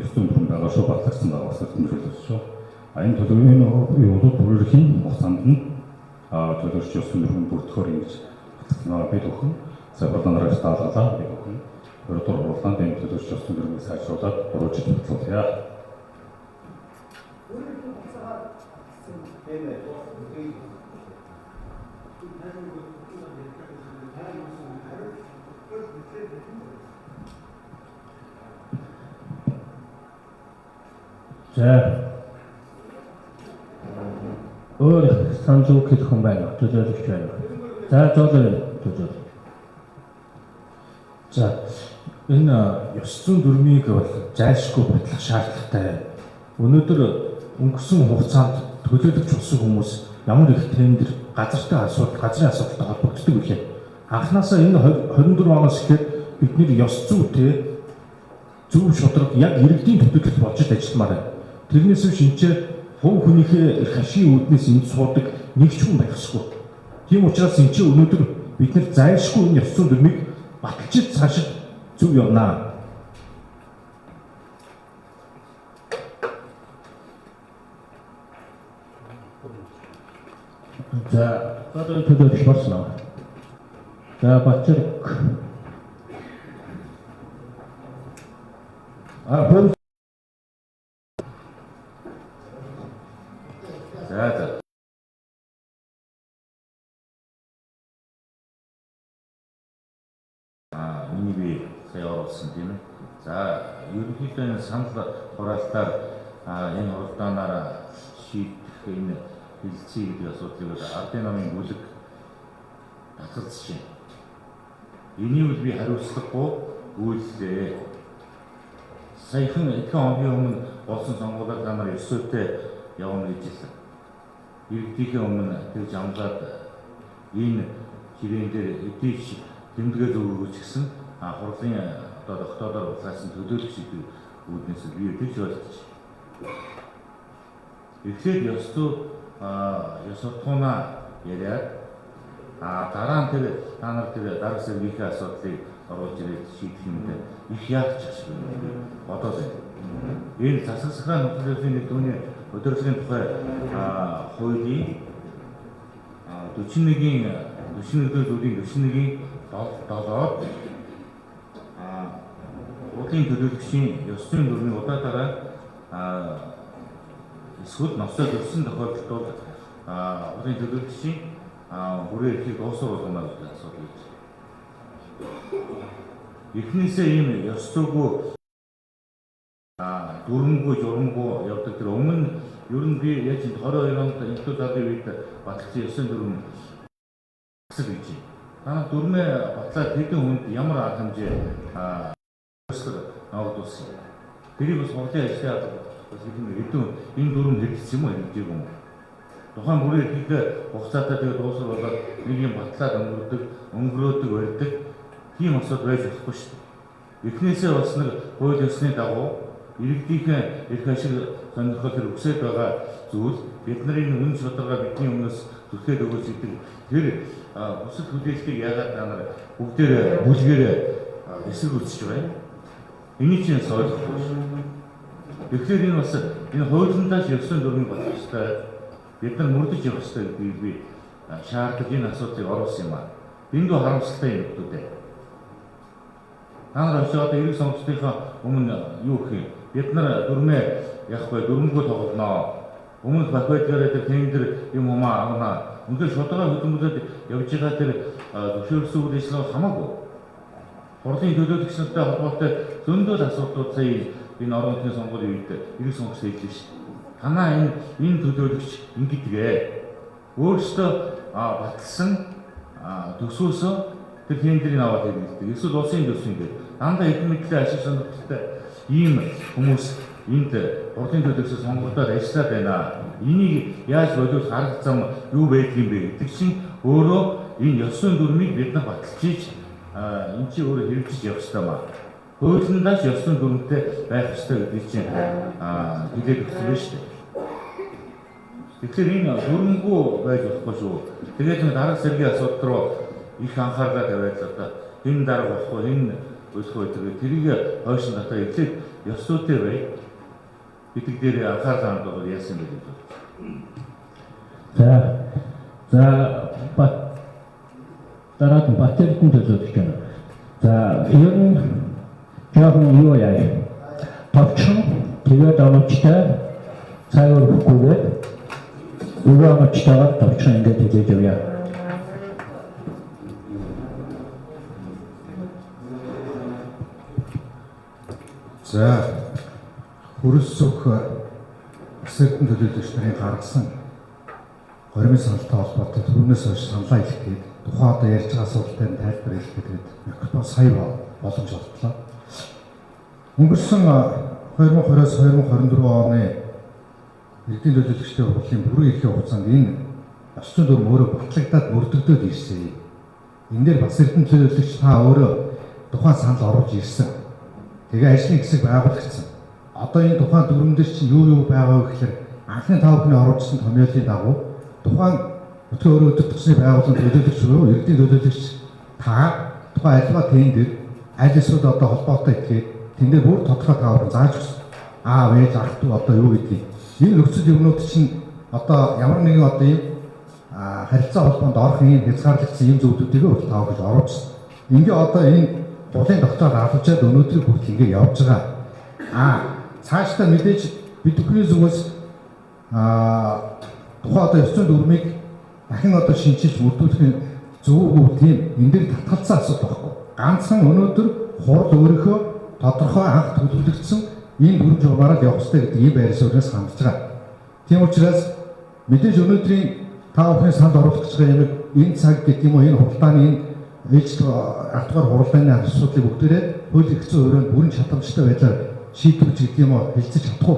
ёс зүйн дүрм байгаа шүү, батлагдсан байгаа бас нэг төлөөлөгч шүү. Энэ төлөвийн бүрийн хугацаанд нь төлөөлөгч ёс зүйн дүрмийг бүртгэхээр ингэж бид өхөн саяхан дараагч даалгалаа бид өхөн өөрөөр хурлаанд энэ төлөвч ёс зүйн дүрмийг сайжруулад буруучид бодлуулъя. За өөр санал өгөх хүн байна. Төлөөлөгч байна. За төлөөлөл. За энэ ёс зүйн дүрмийг бол зайлшгүй батлах шаардлагатай. Өнөөдөр өнгөрсөн хугацаанд төлөөлөгч болсон хүмүүс ямар их тендер, газрын асуудалтай холбогддог вэ? Анхнаасаа энэ 24 оноос эхлээд бид нэр ёс зүйтэй зөв шударга яг иргэдийн төлөөлөлт болж ажилламаар байна. Тэрнээс биш энэ хувь хүнийхээ хашийн үүднээс энд суудаг нэг ч хүн байх ёсгүй. Тийм учраас энэ чинь өнөөдөр бид нэр зайлшгүй энэ ёс зүйн дүрмийг баталж цаашид зөв явнаа. За одоо төлөөлөх болсон аа. За Батчирк. Хүн За. Миний би сая оруулсан тийм ээ. За, ерөнхийдөө энэ санал хураалтаар энэ хуралдаанаар шийдэх энэ хилцээ гэдэг асуудлыг ардын намын бүлэг татгалзаж байна. Энийг би хариуцлагагүй үйлдэлээ. Саяхан эдгээр хоногийн өмнө болсон сонгуулиар та нар 9 сүүтэй явна гэж хэлсэн. Иргэдийн өмнө тэгж амлаад энэ хэрээн дээр эдийч тэмдэглэл өгөөч гэсэн хурлын одоо тогтоодоор улаасан төлөөлөх шийдвэр үүднээс би тэгж ойлгож. Эхлээд ёс суртахуунаа яриад дараа нь тэр та нар тэр дарга сэргийхээ асуудлыг оруулж ирээд шийдэх юмд их яах ч ашиг бодоод байна. Энэ засаг сахраа нөхцөлийн нэгдүгээр удирдлагын тухай хуулийн 41-ийн 7-ийн урлагийн төлөөлөгчийн ёс зүйн дүрмийн удаадараа эсвэл ноцтой төрсэн тохиолдолд бол урлагийн төлөөлөгчийн бүрээ эрхийг дуусгах болгоно гэж асуудал үүсэ. Эхнээсээ ийм ёс зүйгүй дүрмгүй журмгүй явдаг тэр өмнө ер нь би яаж 22 онд институт талын үед батлсан ёс зүйн дүрм гэж байна. Дүрмээ батлаад хэдэн хүнд ямар арга хэмжээ ногдуулсан. Тэрийг бас хурлын ажлын бас хэдэн энэ дүрм хэрэгжиж юм уу хэрэгжиж юм уу? Тухайн бүрийн эрхийг хугацаатай тэгээд дуусгах болоод нэг юм батлаад өнгөрөөдөг барьдаг тийм асуудал байж болохгүй шүү дээ. Эхнээсээ бас нэг хууль ёсны дагуу иргэдийн эрх ашиг сонирхол төр өсөж байгаа зүйл бид нарын үн шударга бидний өмнөөс зүтгэж өгөөч гэдэг тэр бусад хүлээлтийг яагаад та нар бүгдээр бүлгээр эсрэг үүсэж байна. Энийг чинь ойлгохгүй шүү. Тэгэхээр энэ бас энэ хуулиндаа ёс зүйн дүрмийг батлах хэрэгтэй. Бид нар мөрдөж явах хэрэгтэй гэдгийг би шаардлагыг энэ асуудлыг оруулсан юм аа. Дэндүү харамсалтай юм гэдэг. Та нар очиод эрэг сонгогчдынхаа өмнө юу гэх юм? Бид нар дүрмээ яахгүй дүрмгүй тоглоно. Өмнө бахвайдгаараа тэр тендер юм уу авна. Үнэхээр шударга хөдөлмөрлөд явж байгаа тэр зөвшөөрсөн үйл ажиллагаа хамаагүй. Хурлын төлөөлөгч нартай холбоотой зөндөл асуудлууд сая энэ орон нутгийн сонгуулийн үед эрэг сонгогч хэлж шээ. Танаа энэ төлөөлөгч ингэдгээ өөрөөсөө батлсан төсөөсөө тэр тендерийг аваад ирдэг. Эсвэл улсын төсвийн дээр дандаа их мэдлээ ашиг сонирхолтой ийм хүмүүс энд хурлын төлөөлөгчөөр сонгогдоод ажиллаад байна. Энийг яаж боловсруулах арга зам юу байдгийг бэ гэдэг чинь өөрөө энэ ёс зүйн дүрмийг бид нар баталж ийж энэ чинь өөрөө хэрэгжиж явах хэрэгтэй маа. Хуулиндаа ёс зүйн дүрмтэй байх хэрэгтэй гэдэг чинь хэлээд өгсөн байна шүү дээ. Тэгэхээр энэ дүрмгүй байж болохгүй шүү. Тэгээд нэг дарга сэргийн асуудал руу их анхаарлаа тавиад одоо энэ дарга болохгүй энэ болохгүй гэдэг тэрийг хойшин татаа эхлээд ёс зүйтэй бай. Бидэг дээр анхаарлаа хандуулаад яасан бэ гэдэг. За дараад нь Батэрдэн төлөөлөх юм. За ер нь жоохон юу яа. Товчхон тэгээд амчтай цай өргөхгүйгээр нөгөө амчтайгаар товчхон ингээд хийж явъя. За хөрс сөх эсэргэн төлөөлөгч нарын гаргасан горимын саналтай холбоотой түрүүнээс хойш саналаа хэлэх гээд тухайн одоо ярьж байгаа асуудалтай тайлбар хэлэх гээд микрофон сая боломж олдлоо. Өнгөрсөн 2020-с 2024 оны иргэдийн төлөөлөгчдийн хурлын бүрэн эрхийн хугацаанд энэ ёс зүйн дүрм өөрөө батлагдаад мөрдөгдөд ирсэн. Энэ дээр бас эрдэнэ төлөөлөгч та өөрөө тухайн санал оруулж ирсэн. Тэгээ ажлын хэсэг байгуулагдсан. Одоо энэ тухайн дүрмэн дээр чинь юу байгаа вэ гэхээр анхны 5 хүний оруулсан томьёолын дагуу тухайн өтгөө өөрөө өдөртсөний байгууллагын төлөөлөгч буюу иргэдийн төлөөлөгч та тухайн альва тендер аль эсвэл одоо холбоотой этгээд тэн дээр бүр тодорхой таавар зааж өгсөн. Аа вэж ах トゥ одоо юу гэдгийг энэ нөхцөл юмнууд чинь одоо ямар нэгэн одоо ийм харилцаа холбоонд орох ийм хязгаарлагдсан ийм зүйлүүдийг өөр тав гэж оруулсан. Ингээ одоо энэ гурван тогтоол алжаад өнөөдрийг хүртэл ингээ явж байгаа. Цаашдаа мэдээж бид бүхний зүгээс тухайн одоо 904-ийг дахин одоо шинжилж бүрдүүлэх зөв тийм энэ дээр татгалцсан асуудал байхгүй. Ганцхан өнөөдөр хурал өөрийнхөө тодорхой анх төлөвлөгдсөн энэ дүрм журмаараа явах хэрэгтэй гэдэг ийм байр суурьнаас хандж байгаа. Тийм учраас мэдээж өнөөдрийн та бүхэн санд оруулах гэж байгаа энэ цаг гэдэг юм уу энэ хуралдааны энэ ээлж алтгаар хуралдааны асуудлыг бүгдээрээ хууль эрх зүйн өрөөнд бүрэн чадамжтай байдлаар шийдвэрч гэдэг юм уу хэлцэж чадахгүй.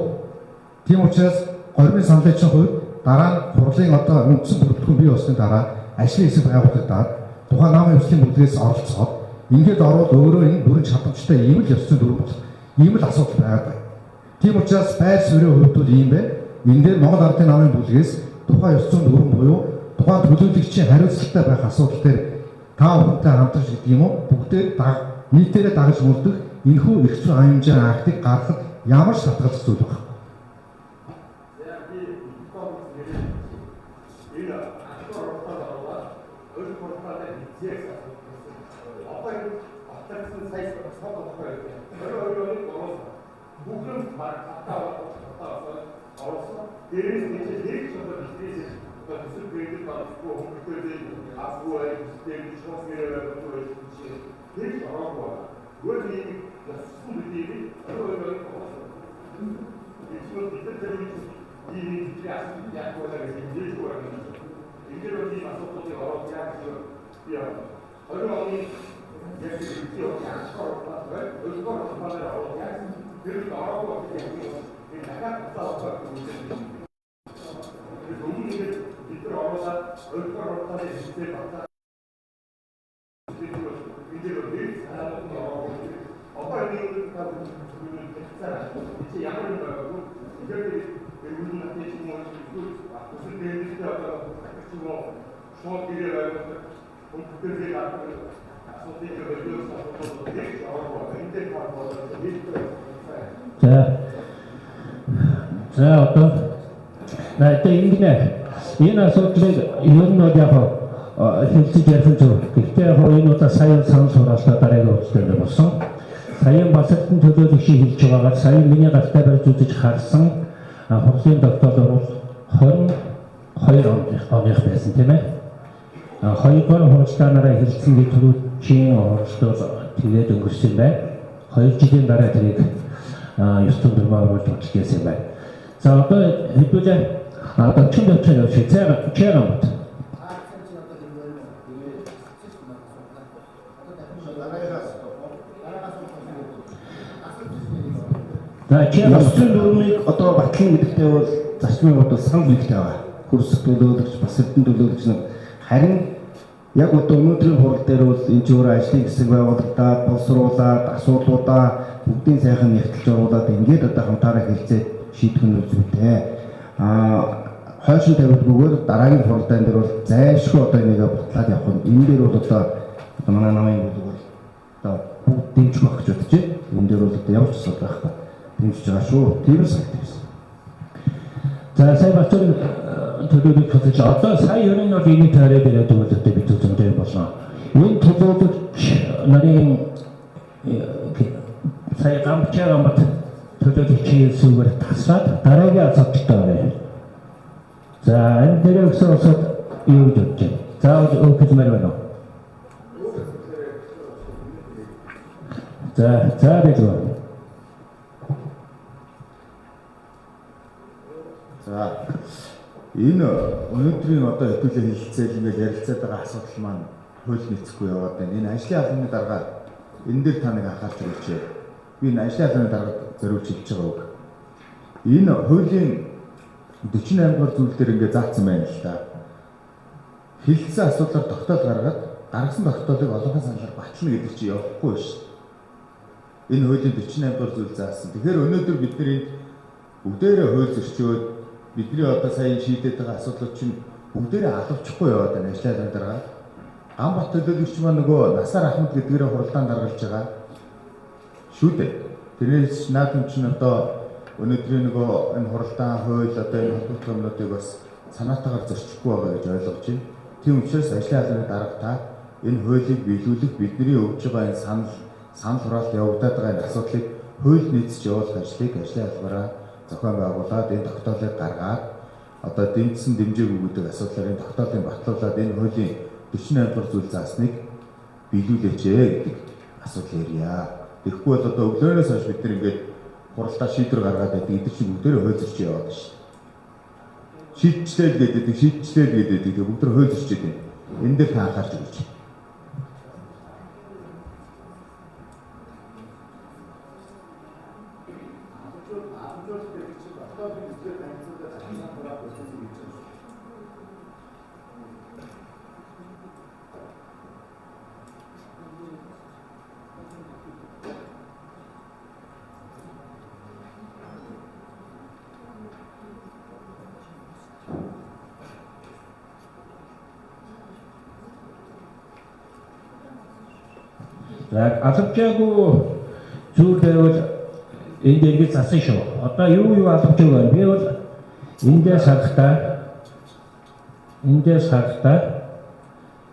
Тийм учраас гормын саналын хувьд дараа нь хурлын одоо үндсэн бүрэлдэхүүн бий болсны дараа ажлын хэсэг байгуулагдаад тухайн намын ёслолын бүлгээс оролцоод ингээд орвол өөрөө энэ бүрэн чадамжтай ийм л ёс зүйн дүрм болох ийм л асуудал байгаад байна. Тийм учраас байр суурийн хувьд бол ийм байна. Энэ дээр Монгол Ардын намын бүлгээс тухайн ёс зүйн дүрм буюу тухайн төлөөлөгчийн хариуцлагатай байх асуудал дээр та бүхэнтэй хамтарч гэдэг юм уу бүгдээ нийтээрээ дагаж мөрдөх энэхүү эрх зүйн хэмжээний актыг гаргахад ямар ч шалтгаалж зүйл байна. Дээрээс нэг нэг шодог бизнес одоо төсөл кредит авахгүй хүмүүстээ асуу ажил шоус нэрээр өгөх чинь нэг ороогүй. Гөрний яссан бидний өөрөө эсвэл бидэд ийм яасан яг болоо гэж хэлж байгаа. Ингээд үгүй асуудлыг ороод яг яа. Өөрөө яг тийм яашгаа өөрөөр хэлбэл яг тэр ороогүй гэдэг энэ дахиад тасалбар үүсгэж За одоо энэ асуудлыг ер нь бол яг хэлцэж ярьсан зөв. Гэхдээ яг энэ удаа саяхан санал сураалтаа дараагийн үйлдэлээр болсон. Саяхан бас элтэн төлөөлөгчийн хэлж байгаагаар саяхан миний гартаа барьж үзэж харсан хурлын тогтоол бол 22 оных байсан тийм ээ. Хоёрдугаар хуралдаанаараа хэлсэн гэж түрүүчийн оролцоо тэгээд өнгөрсөн байна. 2 жилийн дараа тэрийг ёс зүйн дүрмээр оруулж үзсэн байна. За одоо хэдүүлээ чин дэвчээр шийдсэн бат. За ёс зүйн дүрмийг одоо батлах гэдэгтээ бол зарчмын бодол санал нэгтэй байна. Хөрсөх төлөөлөгч бас эрдэнэ төлөөлөгч нар харин яг одоо өнөөдрийн хурал дээр бол энэ ч өөр ажлын хэсэг байгуулагдаад боловсруулаад асуудлуудаа бүгдийн сайхан нэгтэлж оруулаад ингээд одоо хамтаараа хэлцээд шийдэх нь зүйтэй. Хойшин тавилгүйгээр дараагийн хуралдаан дээр бол зайлшгүй одоо энийг батлаад явах нь энэ дээр бол одоо манай намын бүлэг бол одоо бүгд дэмжих байх гэж бодож байна. Энэ дээр бол одоо ямар ч асуудал байхгүй дэмжиж байгаа шүү. Тийм санагдаж байна. За сая бацхан төлөвлөлт хөтлөж одоо сая ер нь бол энэ таараа дээр төлөвлөлтөд бид үзэмжтэй болно. Энэ төлөвлөлт нарын сая гамчаа төлөвлөгчийн сүгээр тасаад дараагийн асуудалтай байна. За энэ дээр өсөж юу гэж бодож байна? За өгөх мээр байна уу? За дэжгүй. За энэ өнөөдрийн одоо хэдүүлээ хэлэлцээл ингээд ярилцаад байгаа асуудал маань хууль нийцэхгүй яваад байна. Энэ ажлын албаны дарга энэ дээр та нэг анхаарч өгөөч. Би энэ ажлын албаны даргад зориулж хэлж байгаа үг. Энэ хуулийн 48 дугаар зүйл дээр ингээд заасан байна л да. Хэлэлцсэн асуудлаар тогтоол гаргаад гаргасан тогтоолыг олонхын саналаар батлна гэдэг чинь явахгүй шүү. Энэ хуулийн 48 дугаар зүйл заасан. Тэгэхээр өнөөдөр бид нар энд бүгдээрээ хууль зөрчөөд бидний одоо сая шийдээд байгаа асуудлууд чинь бүгдээрээ алавчихгүй яваад байна ажлын албаны дарга. Гамбат төлөөлөгч маань нөгөө Насаар Ахмад гэдгээрээ хуралдаан гаргалж байгаа шүү дээ. Тэрнээс наадам чинь одоо өнөөдрийн нөгөө энэ хуралдаан хууль одоо энэ холбоотой юмнуудыг бас санаатаагаар зөрчихгүй байгаа гэж ойлгож байна. Тийм учраас ажлын албаны дарга та энэ хуулийг биелүүлэх бидний өгж байгаа энэ санал хураалт явагдаад байгаа энэ асуудлыг хууль нийцэж явуулах ажлыг ажлын албаараа зохион байгуулад энэ тогтоолыг гаргаад одоо дэмжсэн дэмжээгүй гэдэг асуудлаар энэ тогтоолыг батлуулаад энэ хуулийн 48 дугаар зүйл заасныг биелүүлээч гэдэг асуудал ярья. Тэгэхгүй бол одоо өглөөнөөс хойш бид нар ингээд хуралдаа шийдвэр гаргаад байдаг. Эдгээр чинь бүгдээрээ хууль зөрчиж яваад байна шүү. Шийдчлээ гэдэг бүгд хууль зөрчиж байна. Энэ дээр та анхаарч үзье. Алавчаагүй зүйл байвал энэ дэргийг засан шүү. Одоо юу алавчаагүй байна? Би бол эндээс харахтаа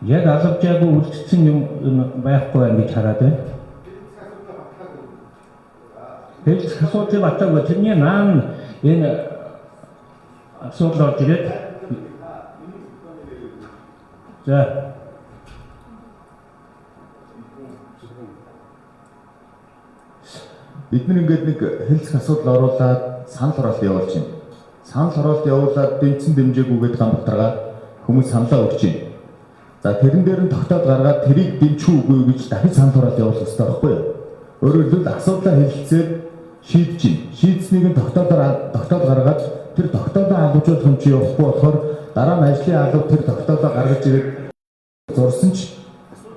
яг алавчаагүй үлдсэн юм байхгүй байна гэж хараад байна. Хэлц асуудал батаагүй тэрний наан энэ асуудал орж ирээд за бид нар ингээд нэг хэлцэх асуудал оруулаад санал хураалт явуулж байна. Санал хураалт явуулаад дэмжсэн дэмжээгүйгээд гам батаргаад хүмүүс саналаа өгч байна. За тэрэн дээр нь тогтоод гаргаад тэрийг дэмжих үгүй гэж дахин санал хураалт явуулах хэрэгтэй байхгүй юу? Өөрөөр хэлбэл асуудлаа хэлэлцээд шийдэж байна. Шийдсэнийг нь тогтоод гаргаад тэр тогтоодоо алгажуулах юм чи явахгүй болохоор дараа нь ажлын алба тэр тогтоодоо гаргаж ирээд зурсан ч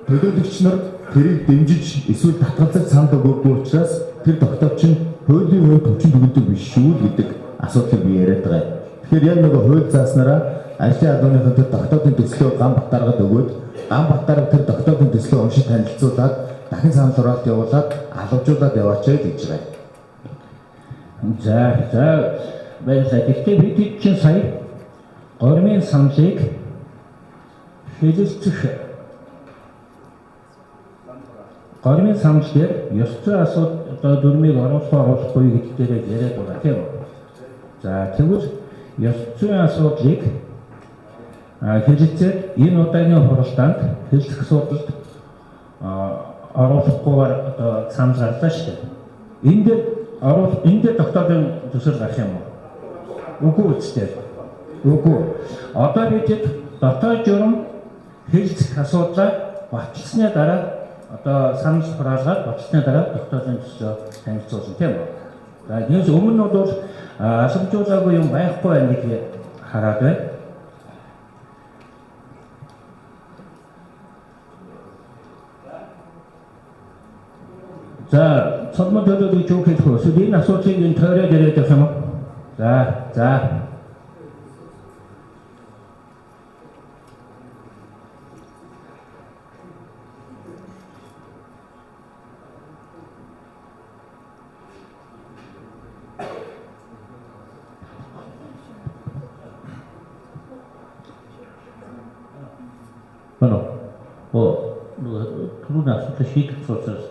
төлөөлөгч нар тэрийг дэмжиж эсвэл татгалзаж санал өгөөгүй учраас тэр тогтоол чинь хуулийн хувьд хүчин төгөлдөг биш шүү гэдэг асуудлыг би яриад байгаа. Тэгэхээр яг нэг хууль зааснараа ажлын албаныхаа тэр тогтоолын төслөө гам батаргаад өгөөд гам батарга тэр тогтоолын төслөө уншиж танилцуулаад дахин санал хураалт явуулаад алгажуулаад яваачаа гэж байна. За баярлалаа. Гэхдээ бид чинь сая гормын саналыг хэлэлцэх гормын санал дээр ёс зүйн асуудал дүрмийг оруулахгүй гэдэг дээр яриад байгаа тийм үү? За тэгвэл ёс зүйн асуудлыг хэлэлцээд энэ удаагийн хуралдаанд хэлэлцэх асуудалд оруулахгүйгээр одоо санал гарлаа шүү дээ. Энэ дээр тогтоолын төсөл гарах юм уу? Үгүй үстэй. Үгүй. Одоо бид дотоод журам хэлэлцэх асуудлаа баталсны дараа одоо санал хураалгаад баталсны дараа тогтоолын төслөө танилцуулсан тийм үү? За энэс өмнө бол асамжуулаагүй юм байхгүй байх гэж хараад байна. За цогмод төлөвлөж юу хэлэх вэ? Энэ асуудлыг энэ тойроод яриад байх юм уу? За түрүүн асуудал шийдэх процесс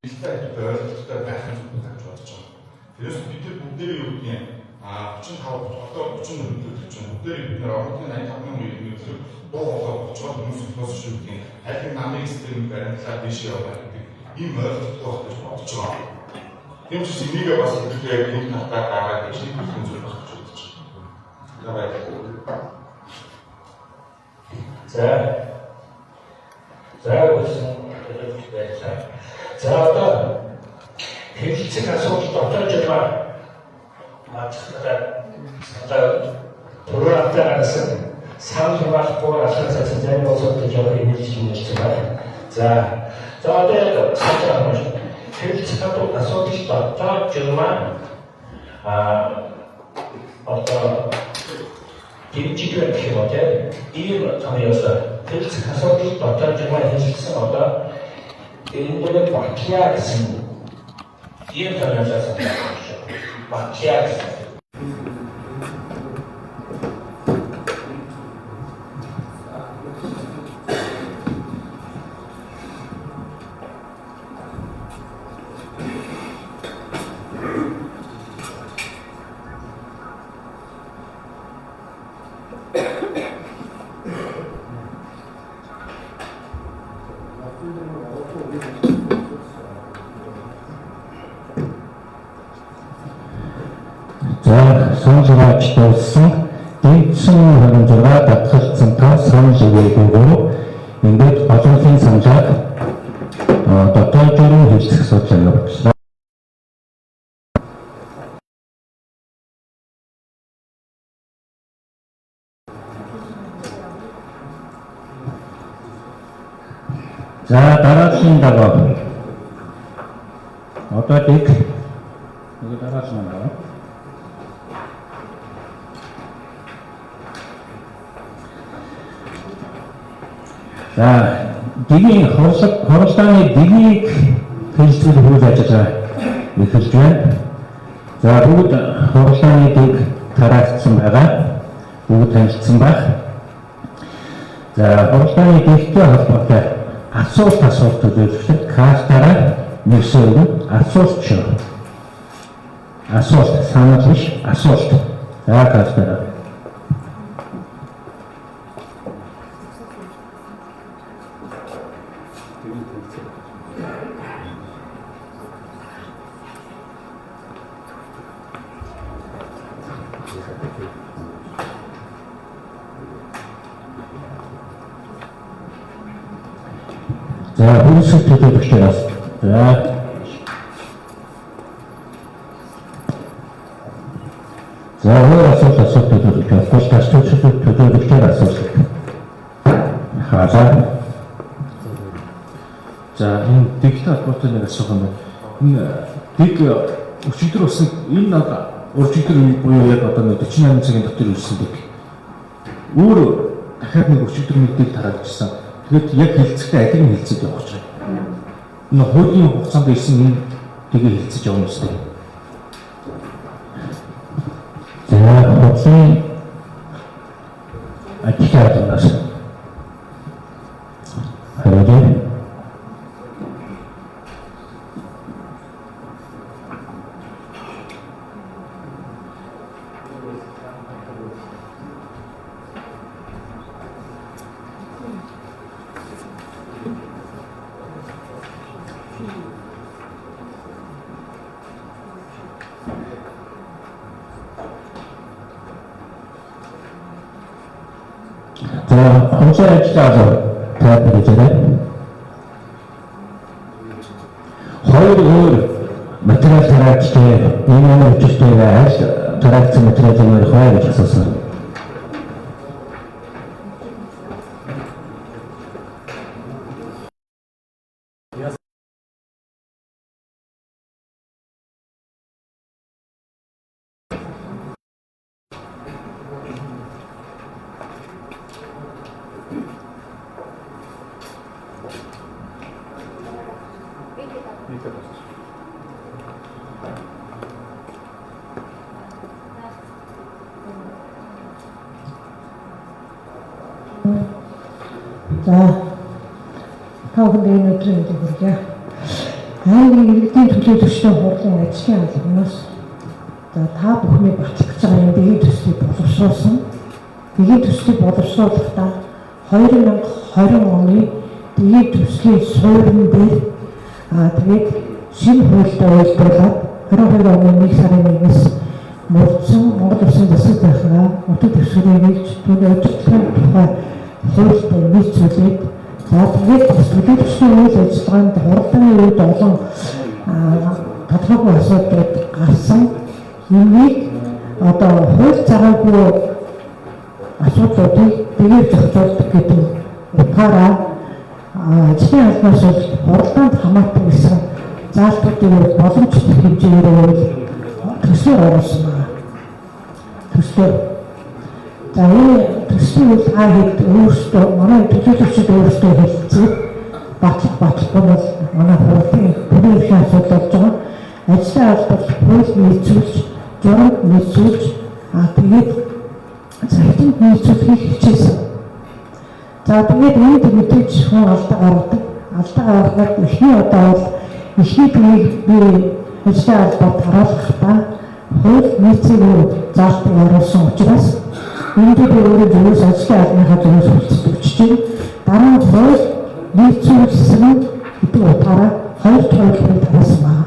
ойлголттой байх нь гэж бодож байна. Тэрээс бид нар бүгдээрээ юу гэдгийг 35 бүгдээрээ бид нар орны 85 мянган үеийн дуу хоолой болчиход хүмүүс сонсож шүү гэдгийг аль намыг систем баримтлаад биш яваа гэдэг ийм ойлголттой байх гэж бодож байгаа. Тийм ч энийг бас бүгдээ энэ татаа гараад гэж хэлсэн зүйл байх гэж бодож байна. За одоо хэлэлцэх асуудал дотоод журмаа тураатай санал хураалахгүй асуусан зарим асуудал жоо хэлж байна. За одоо хэлэлцэх асуудал дотоод журмаа одоо дэмжиж байх гэх юм уу тийм ийм тоноос хэлэлцэх асуудал дотоод журмаа хэлэлцсэн одоо энэ дээр батлаа гэсэн ийм тоноос батлаа гэсэн За сонжраач дууссан дэмжсэн 26 татгалцсан та сонжраагүй ингээд олонхын санжааг дотоодын хэлцэх асуудал явуулсан. За дараагийн дагуу одоо дэг нэг дараагийн дагуу за дэгийн хоролцооны дэгийг хэлцэл хөл ажиллагаа эхэлж байна. За бүгд хоролцооны дэг тараагдсан байгаа. Бүгд танилцсан байна. За хоролцооны дэгтэй холбоотой асуулт төлөвлөлт картаараа нэгсээн асуулт санал биш асуулт за картаараа за хүнсэл төлөвлөгчөөс за өөр асуулт төлөвлөгч бол тасчлалт төлөвлөгчөөр асуулт хаасаа За энэ дигтэй холбоотой нэг асуух юм байна. Энэ дэг өчигдөр болсон энэ над уржигдэр буюу яг одоо 48 цагийн дотор ирсэн дэг. Өөр дахиад нэг өчигдөр мэдээлэл тараагдсан. Тэгээд яг хэлцэхдээ адил нь хэлцэж явах гэж байна. Энэ хуулийн хугацаанд ирсэн энэ дэгийг хэлцэж явах юм шүү дээ. за хугацааны ажиглалаас харин 혼자 ажиллагаа тайлбарлаж хоёр өөр материал тараачтай энэ үчиртэйг аль тараачсан материалын хоёр гэж асуусан. За таагүй энэ өдрийн хүргье. Аймгийн иргэдийн төлөөлөгчдийн хурлын ажлын албанаас за та бүхний батлах гэж байгаа энэ дэгийн төслийг боловсруулсан. Дэгийн төслийг боловсруулахдаа 2020 оны дэгийн төслийн суурин дээр тэгээд шинэ хуультай уялдуулаад 22 оны 1 сарын 1-ээс мөрдсөн Монгол Улсын засаг захиргаа нутаг дэвсгэрийн нэгж түүний удирдлагын тухай хуультай нийцүүлээд за тэгээд төлөөлөгчдийн үйл ажиллагаанд хурдны үед олон тодорхойгүй асуудлууд гарсан. Энийг одоо хууль цагаагүй асуудлуудыг дэгээр зохицуулдаг гэдэг утгаараа ажлын албаас хурданд хамаатан гэсэн заалтуудыг боломжтой хэмжээгээр төслөөр оруулсан байна. Төслөөр за энэ төслийг хэд өөрсдөө манай төлөөлөгчид өөрсдөө хэлцээд батлахгүй бол манай хуулийн бүрэн эрхийн асуудал болж байгаа. Ажлын албад хууль нийцүүлж, журам нийцүүлж тэгээд захинд нийцүүлэхийг хичээсэн. За тэгээд энд мэдээж хүн алдаа гаргадаг. Алдаа гаргахад эхний удаа бол эхний төвийг би ажлын албад харуулахдаа хууль нийцээгүй заалтыг оруулсан учраас Энд би өөрөө зөвөөс ажлын албаныхаа зөвөөс хүлцэж байна. Дараа нь бол нийцүүлсэн гэдэг утгаараа 2 тооцоолыг тавьсан байна.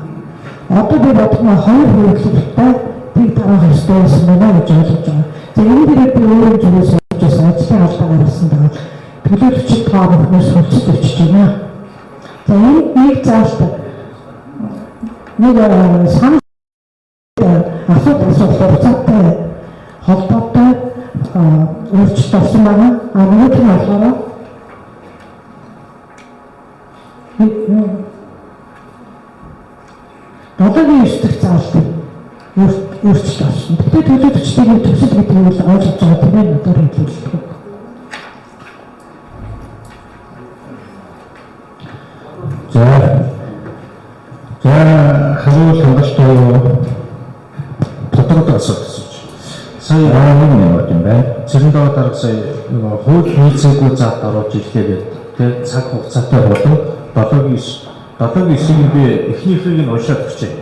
Одоо би бодгоо 2 хөвгөлтэй тийг тарах ёстой байсан байна гэж ойлгож байгаа. За энэ дээр би өөрөө зөвөөс ажлын албаа гаргасан даа. Төлөөлөгчд тоо бүхнээс хүлцэж өчөж байна. За нэг заалтаа нэг санал асуудал хугацаатай холбоотой өөрчлөлт орсон байна. Нөгөөх нь болохоор долоогийн 9 дахь заалтыг өөрчлөлт орсон. Тэгэхээр төлөөлөгчдийн төсөл гэдэг нь ойлгож байгаа тийм ээ надад хэлүүлэх. За хариулт хангалттай тодорхой асуудал. Сая нэг юм байна. Цэрэндээ дарга сая нөгөө хууль нийцээгүй заалт оруулж ирэхээр тэг цаг хугацаатай болон 7-9-ийг би эхнийхийг нь уншаад өгчээ.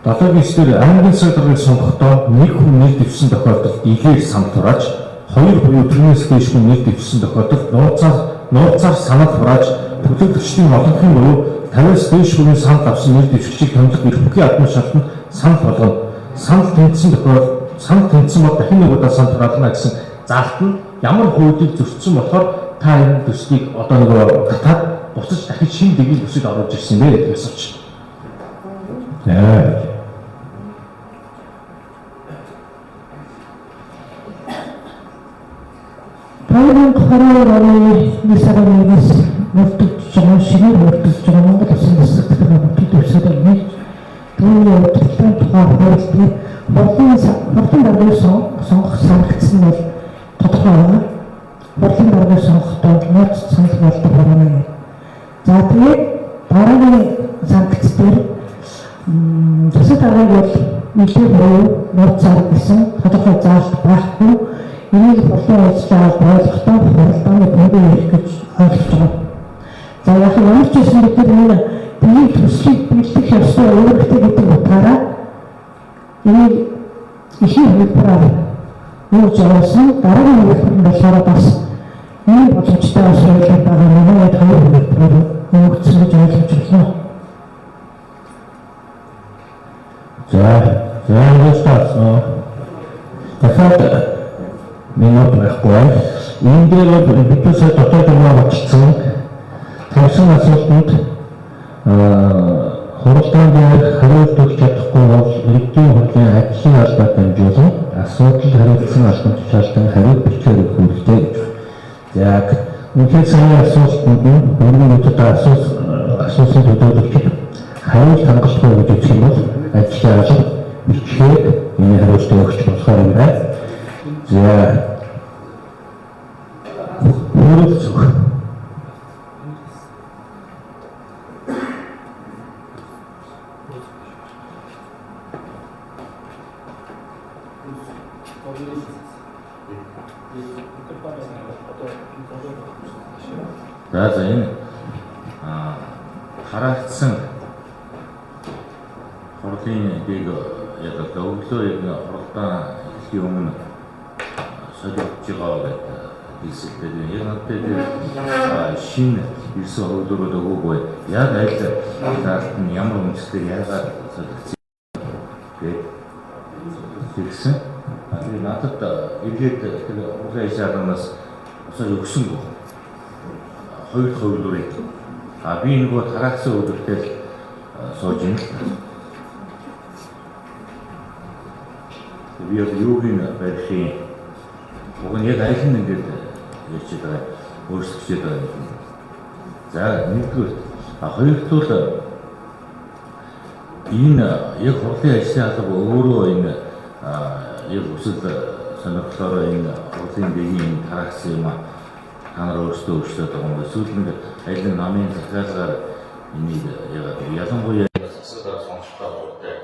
7-9 дээр аймгийн сайдрыг сонгохдоо нэг хүн нэр дэвсэн тохиолдолд ихээр сан турааж, 2 буюу тэрнээс дээш хүн нэр дэвсэн тохиолдолд нууцаар санал хурааж, төлөөлөгчдийн олонхын буюу 50-аас дээш хүний санал авсан нэр дэвшигчийг томилох эрх бүхий албан шалтанд санал болгоно. Санал тэнцсэн бол дахин нэг удаа санал хураална гэсэн заалт нь ямар хуулийг зөрчсөн болохоор та энэ төслийг одоо нөгөө татаад буцаж дахиж шинэ дэгийг төсөлд оруулж ирсэн бэ гэдгийг асууж. Павлын хороор оны нисарагнаас мөрдөгч байгаа шинээр мөрдөгч байгаа Монгол Улсын засаг захиргааны төсөл нэг түүний удирдлагын тухай хуулийг хурлын даргыг сонгох санагдсан бол тодорхой байна. Хурлын даргыг сонгохдоо нууц санал болдог байна. За тэгээд дараагийн санкц дээр засаг даргыг бол нэлээд буюу нууцаар гэсэн тодорхой заалт байхгүй. Энийг хурлын ажиллагааг ойлгохдоо хуралдааны бомбын эрх гэж ойлгож байгаа. За яг ямар ч байсан бид нар энэ төслийг бэлтгэх ёстой өөрөлтөө гэдэг утгаараа энийг ихийн хэлбэрээр юуж явуулсан дараагийн хэлбэр нь болохоор бас ийм боломжтой асуудал байгаа нэг хоёр хэлбэрээр өгсөн гэж ойлгож байна. За ястаа дахиад минут байхгүй. Энэ дээр бидээс дотоод юмаа очсон. Тавсан асуултанд хуралдаан дээр хариулт өгч чадахгүй бол иргэдийн хурлын ажлын албад дамжуулан асуудал хариулсан албан тушаалтан хариулт бичгээр өгөх хэрэгтэй. Яг үнэхээр сайн асуултанд нь өөрөөр асуусан төлөөлөгчд хариулт хангалттай гэж үзэх юм бол ажлын алба бичгээр энэ хариулт өгч болохоор юм байна. За өөрөөр За энэ хараагдсан хурлын дэг яг өглөө яг хуралдаан хийх өмнө солигдож байгаа гэдэг хэлсэлтэй. Яг надад шинэ ирсэн хуулиуд өгөөгүй яг аль талд нь ямар үндэслэл яагаад солигдсон гэсэн. Тэгээд надад эргээд тэр хурлын ажиллагаанаас усаа өгсөнгүй. Хоёр хуулиурыг би нөгөө тараасан өдөртөө сууж ин. Би яг юуг нь барихын уг нь яг аль нь ингээд ярьж байгаа өөрсдөж байгаа юм. За нэгдүгээр хоёрдугаар энэ яг хурлын ажлын алба өөрөө энэ яг үсэл сонирхлоор энэ хурлын дэгийн тараасан юм та нар өөрсдөө өөрчлөд байгаа юм. Эсвэл нэг аль нэг намын захиалгаар энийг ялангуяа засагтаа сонсохтой үүрэгтэй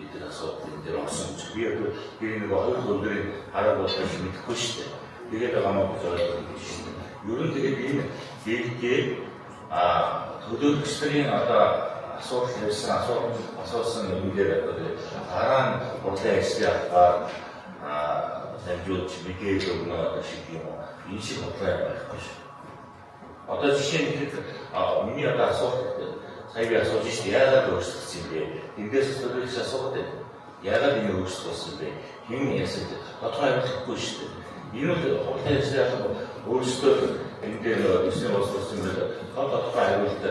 идэх асуудал дээр орсон ч би яг нэг хоёр хөлдрийн хараа болох юм мэдэхгүй шүү дээ. Тэгээд байгаа юм гэж ойлгож байна шүү дээ. Ер нь тэгээд энэ дээгдээ төлөөлөгчдийн одоо асуудал ярьсан асуусан юм дээр дараа нь хурлын ажлын албаар дамжуулж мэдээлэл өгнө одоо шиг юм уу? Энэ шиг бодлоо байхгүй шүү. Одоо жишээ нь миний одоо асуулт сая би асууж шүү дээ. Яагаад өөрчлөгдсөн юм бэ? Эндээс төлөвлөж асуугаад байна. Яагаад энэ өөрчлөгдсөн бэ? Хэн ясад тодорхой ойлгохгүй шүү дээ. Энэ бол хурлын ажиллагаа өөрсдөө энэ дээр өсвөр болсон гэдэг тодорхой хариулт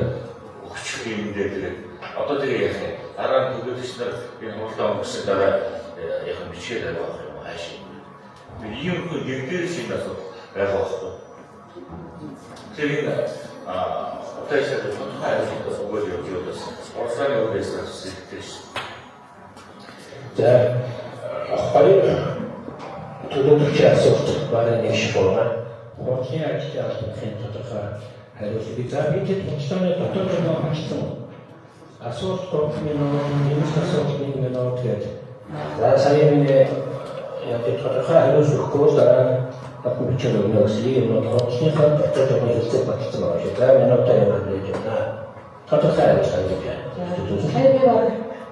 өгчих юм дээр одоо тэгээ яах вэ? Дараа нь төлөвлөгч нар энэ хурлаа өнгөрсөн дараа яг бичгээр авах юм ааш. Ийм нэгдэр шиг асуудал байгаа байхгүй. Тэгэхээр одоо яг тодорхой хариулт өгөх юм явуулсан. Урсганы үдээс хэлдэг шүү. За ахарын төлөвлөгч асуулт барай нэг шиг байна. Хурлын ажлын албаны тодорхой хариулт. За би тэд хурлын дотоод нэг хандсан асуулт коммуникац асуултыг нэлээд гэдэг. За сая миний яг тодорхой хариулт өгөхгүй дараа аппликейшн өгнөсний хурлынхаа дотоод нэг хэлцээ баталсан байгаа шүү. За минутаа яваад байна. Тодорхой хариулт байна. Тэгэхээр би баг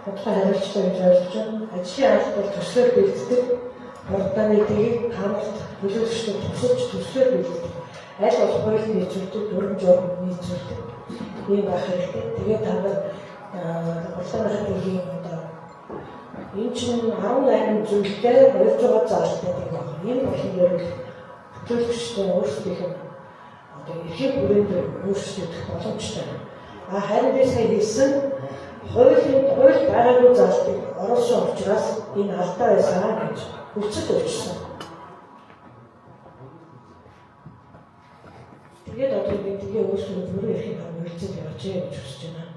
тодорхой хариулттай гэж ойлгож байна. Ажлын албаар төслөөр бэлддэг хурданы дэгийг хамт төлөвлөлтөд тусалж төслөөр бэлддэг. Аль болох хуулийн нийцүүлдэг, дүрм журм нийцүүлдэг. Ийм байх хэрэгтэй. Тэгээд та нар улаан хатгийн одоо энэ чинь 18 зүйлтэй болж байгаа заалтай гэдэг байна. Энэ бол ер нь төлөвлөлтөд өөрсдийнх нь одоо эрхийг бүрээнд өөрчлөх боломжтой. Харин би сая хэлсэн хууль байгаагүй заалтыг оруулсан учраас энэ алдаа байсан гэж хүчит өгсөн. Тэгээд одоо би тэгээ өөрсдөө бүрэн эрхийг хамгаалж явж гэж хүсэж байна.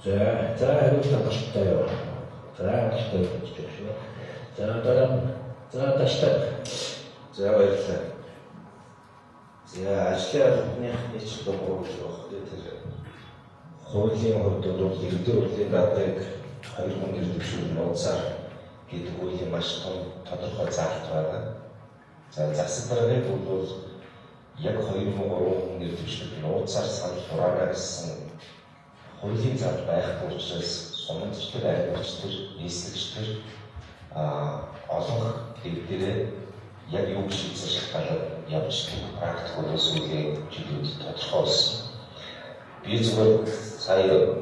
За хариулт авалттай юу? За авалттай гэж байна. За дараа таштаа. За баярлалаа. За ажлын албаны нийт дугуйж байгаа тэр хуулийн хувьд бол иргэдийн урлагийн даатгыг 2000 гэрдэгшүүл нууцаар гэдэг үеийн маш том тодорхой заалт байгаа. За засаг даргыг бол яг 2003 гэрдэгшүүл нууцаар санал хураана гэсэн хуулийн заалт байхгүй учраас сумынчдэр, аймагчдэр, нийслэгчдэр олон хэвдэрээ яг юу шиг зуршилтаар явж практик бол сүүлийн жилүүд тодорхой болсон. Би зүгээр сая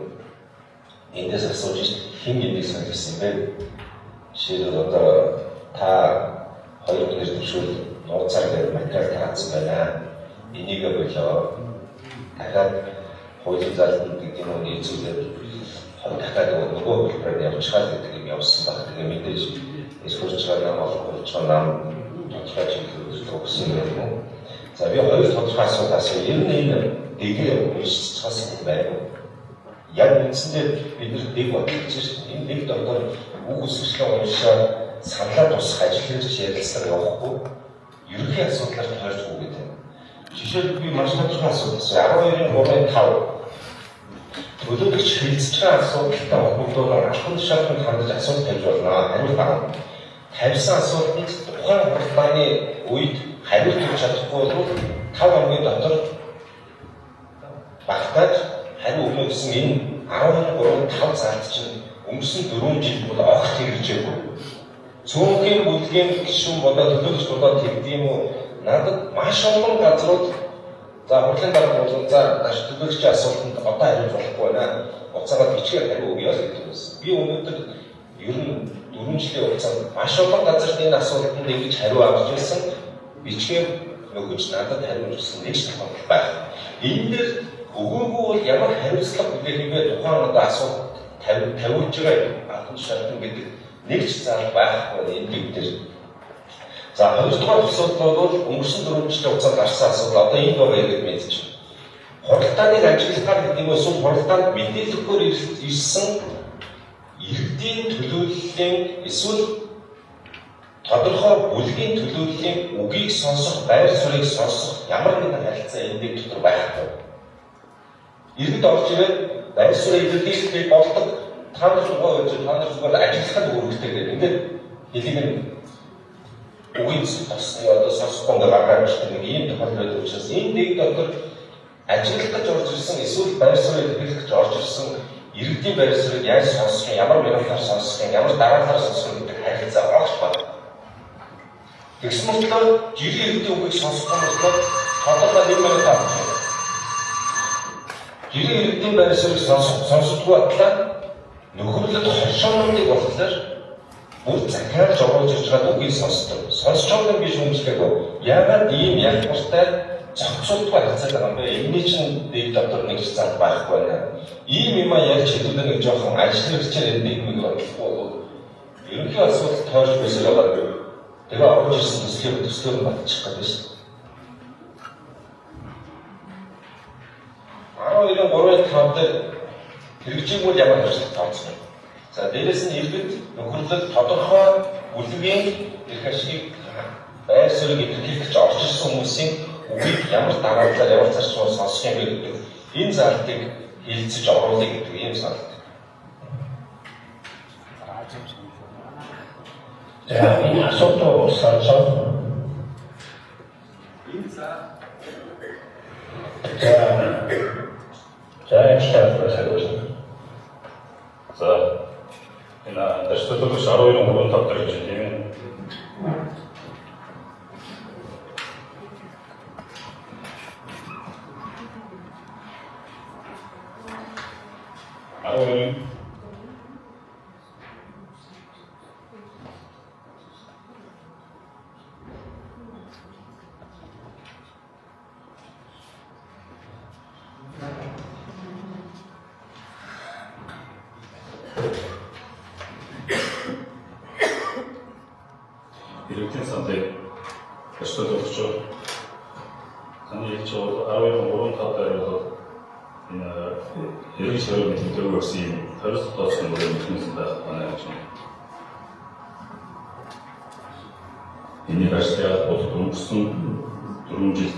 эндээс асууж хэн энийг сонирхсан бэ? Жишээлбэл одоо та 2000 гэрдэгшүүл нууцаар гэдэг материал таацсан байна. Энийг болоо дахиад хуулийн заалтанд гэдэг нь нийцүүлээд дахиад нөгөө хэлбэрээр явуулчихад гэдэг юм явуулсан баг. Тэгээ мэдээж эсвэрч байгаа нам олон хурц нам тодорхой чиглэлд фокусын юм. За би хоёр тодорхой асуулт асууя. Ер нь энэ дэгийг уншчихсан байна уу? Яг үндсэндээ бид нар дэг бодлож шээ. Энэ дэг дотор үг үсгчлээ уншаад саналаа тусах ажил хийж ярилцлага явахгүй. Ерөнхий асуудлаар тойрч үг гэдэг. Жишээлбэл би маш тодорхой асуулт асууя. 12-3-5 төлөвлөгч хэлцэж байгаа асуудалтай холбогдуулаад ахын шалтгаан хандаж асуулт тавьж болно. Хариулт авах. Тавьсан асуултанд тухайн хурлааны үед хариулт өгч чадахгүй бол 5 хоногийн дотор багтааж хариу өгнө гэсэн энэ 13-5 заалт чинь өнгөрсөн 4 жил бол огт хэрэгжээгүй. Цөөнхийн бүлгийн гишүүн болоод төлөвлөгч болоод тэгдэм юм уу? Надад маш олон газрууд за хурлын дарга бол за төлөвлөгчийн асуултанд одоо хариулж болохгүй байна. Уцаагаад бичгээр хариу өгье л гэдэг байсан. Би өнөөдөр ер нь 4 жилийн хугацаанд маш олон газарт энэ асуултанд ингэж хариу авч ирсэн. Бичгээр нөгөөж надад хариулж ирсэн нэг ч тохиолдол байх. Энэ дээр өгөөгүй бол ямар хариуцлага бүтээх юм бэ? Тухайн одоо асуулт тавиулж байгаа албан шалтгаан гэдэг нэг ч заал байхгүй энэ дэвтэр. За хоёрдугаар асуудал бол өнгөрсөн 4 жилийн хугацаанд гарсан асуудал одоо энэ байгаа гэдэг мэдээж. Хуралдааныг ажиглахаар гэдэг нь эсвэл хуралдаанд мэдээлэлгээр ирсэн иргэдийн төлөвлөлийн эсвэл тодорхой бүлгийн төлөвлөлийн үгийг сонсох, байр суурийг сонсох ямар нэгэн харилцаа энэ дэг дотор байхгүй. Иргэд орж ирээд байр суурийг илэрхийлэх болдог та нар зүгээр ажиглахад үүрэгтэй гэдэг. Ингээд хэлийг үгийн тосны одоо сонсохгүй гаргаж нэг ийм тохиолдол учраас энэ дэг дотор ажиглах гэж орж ирсэн эсвэл байр суурийг илэрхийлэх гэж орж ирсэн иргэдийн байр суурийг яаж сонсох юм, ямар минутаар сонсох юм, ямар дараалалаар сонсох юм гэдэг харилцаа багш байна. Тэгсэн мөртлөө жирийн иргэдийн үгийг сонсох юм бол тодорхой 1 минут авах юм. Жирийн иргэдийн байр суурийг сонсдоггүй батлаа нөхөрлөд хоршоонуудыг болохоор бүр захиалж оруулж ирж байгаа үгийг сонсдог. Сонсч байгаа биш үнэлгээгүй. Яагаад ийм ялгартай зохицуултгүй харилцаа байгаа юм бэ? Энэний чинь дэв дотор нэг зал байхгүй байна. Ийм юм ярьж хэлүүлэх нэг жоохон ажил хэрэгчээр нийгмийг бодлохгүй. Ерөнхий асуудал тойрч байсан байгаа. Тэгээ орж ирсэн төслөөр батчих гэдэг шүү. 12-3-5 дээр хэрэгжүүлбэл ямар ажил тооцсон. За дээрээс нь иргэд нөхөрлөлд тодорхой үлгийн эрх ашиг байр суурийг илэрхийлэх гэж орж ирсэн хүмүүсийн үгийг ямар дараалалаар ямар зарчмаар сонсох юм бэ гэдэг энэ залтыг хилцэж оруулах гэдэг ийм санал. За энэ асуудал сонсоод энэ за энэ за энэ дэвшилтөөр 12-3 дээр гэж тийм ээ. Иргэдийн сандыг дэвшилтөөрч таны хэлж байгаа 12-3 дээр бол энэ ерөнхий ширээ мэдлэг өгсөн юм хариуцлага тооцсон механизм байх байна гэж байна. Энийг ашиглаад өнгөрсөн 4 жил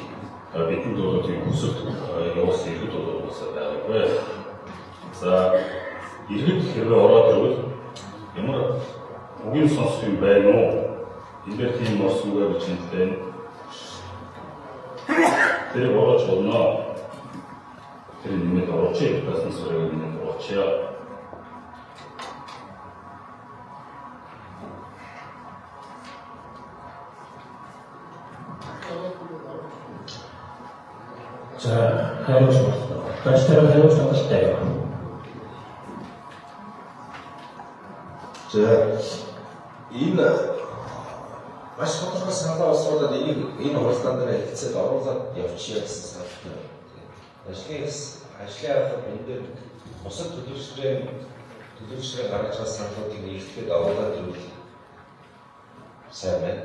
бидний дуулуудын хүсэлт явуулсан иргэд бол уусаа байгаагүй. За иргэд хэрвээ ороод ирвэл ямар үгийн сонсох юм байна уу? Эндээр тийм мос үгээр бичнэтэй тэр орож болно. Тэр нэмээд орж ирэх гэсэн сүрэг нэмээд орчоо. За хариуц байна. Гастер хариуц байна. За энэ маш тодорхой саналаа асуулаад энэ хуралдаан дээр хэлцээд оруулаад явчихъя гэсэн саналтай. Ажлын арга энэ дээр бусад төлөвшлийн гаргаж байгаа саналуудыг нэгтгэхэд оруулаад ирвэл сайн байна.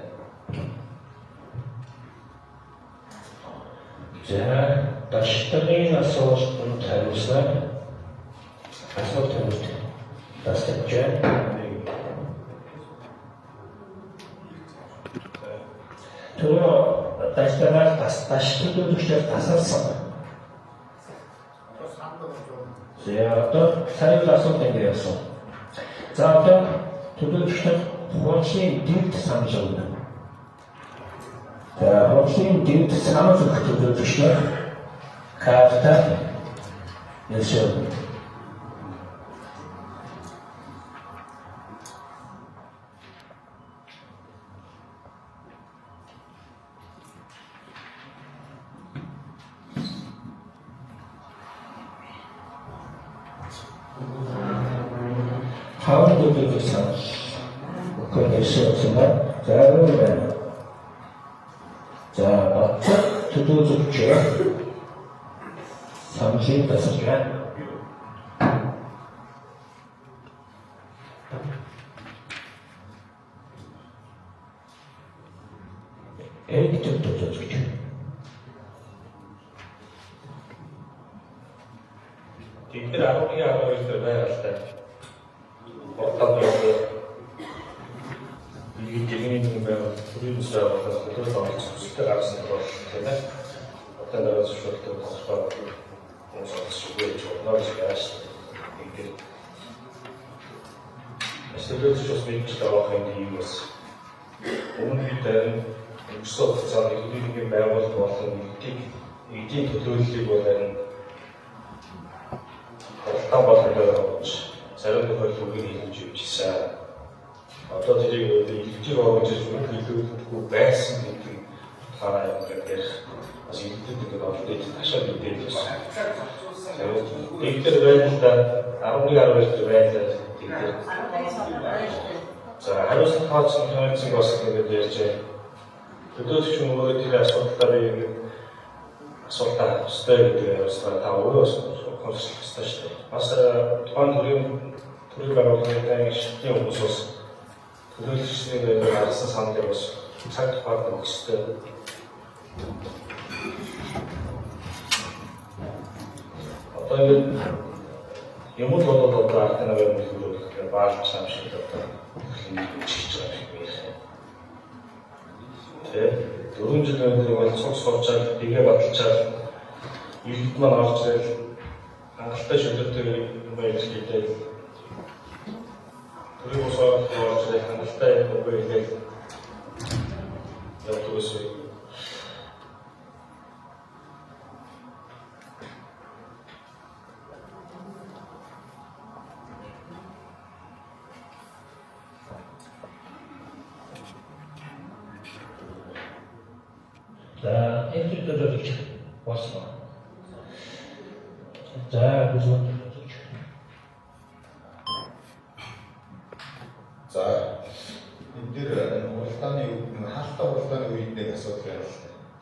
За даштарын асуултанд хариулснаа асуултанд дастагчаа тэр даштараар даштуудыг тасалсан. За одоо сая асуулт ингэсэн. За одоо төлөвлөлт хуучны дэмт санаж байна. За хуучны дэмт санаж өгөх төлөвлөлт карта яшээ. How do you do this? Conditions are very 자, 두두둑죠. 삼십 다섯 개. 에이트 두두둑죠. 이들 아무리가 있어야 할 어떤 이게 재미있는 우리 수사가 그래서 수사 같은 거 때문에 어떤 데서 수업도 수업하고 공사 수업에 좀 나오지가 않았어요. 이게 그래서 just make it all in the US. 오늘 때는 수업에서 이게 매월 보았던 이게 төлөвлөлийг болон хатан болгодог гэж зарим тохиолдолд үгийг хэлж явжсэн. Одоо тэрийг илжиж байгаа гэж хэлүүлэхгүй байсан гэдэг талаараа ярих бас илтгэдэг гэдэг олдыг ташаад мэдээж байна. Тэгэхээр байна л да 11-12 байна л тэгэхээр за хариуцлага тооцсон хүмүүсийг бас ингэж ярьж байна. Төдөөч юм уу тэр асуудалтай би асуудал хэвстэй гэдэг ярьсан та өөрөө консулт хэвстэй шүү дээ. Бас тухайн төрийн байгууллагын шилжлийн хүмүүс бас төлөөлөгчнийг харсан саналыг бас цаг тухайд өгсөй. Одоо ингэ юм бол одоо артна байх юм баалж сам шиг одоо хийж байгаа юм байна. Тэ 4 жил өндөр бол цуг сурчаад дэгээ баталчаад иргэд маань орж ирэл хангалттай шүлэгтэй юм байна гэдэг. Төрийн усаар орж ирэл хангалттай юм байна гэдэг. Яг үгүй. За, энэ төлөвлөж болсон. За, бүзүүн төлөвлөж. За, энэ дээр уралдааны хаалттай уралдааны үед нэг асуудал байна.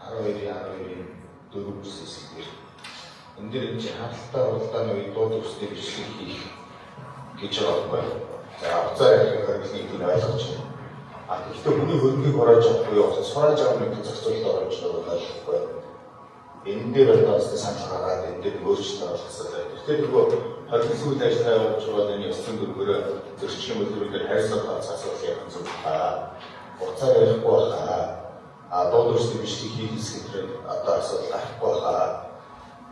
12-ийн 4 бүсээс. Энэ дээр энэ хаалттай уралдааны үед дууд үстэй бичлэг хийх гэж байгаа байхгүй. За, авцаа ярих хэрэглэнийг нь ойлгож байна. Гэхдээ хүний хөрөнгийг хурааж авахгүй явах сурааж авах нэг зохицуулалт орж байгаа байхгүй. Энэ дээр бас санал гаргаад энэ дээр өөрчлөлт оруулах хэрэгтэй. Тэгэхээр нөгөө хоригдсон үйл ажиллагаа явуулж байгаа энэ ёслон дүрмээр зөрчлийн үйлдвэрлэлээр харьцуулах асуудал явах зүйл уцаа ярихгүй баха. Дууд үстэй бичлэг хийх хэсгээр одоо асуудал гарахгүй баха.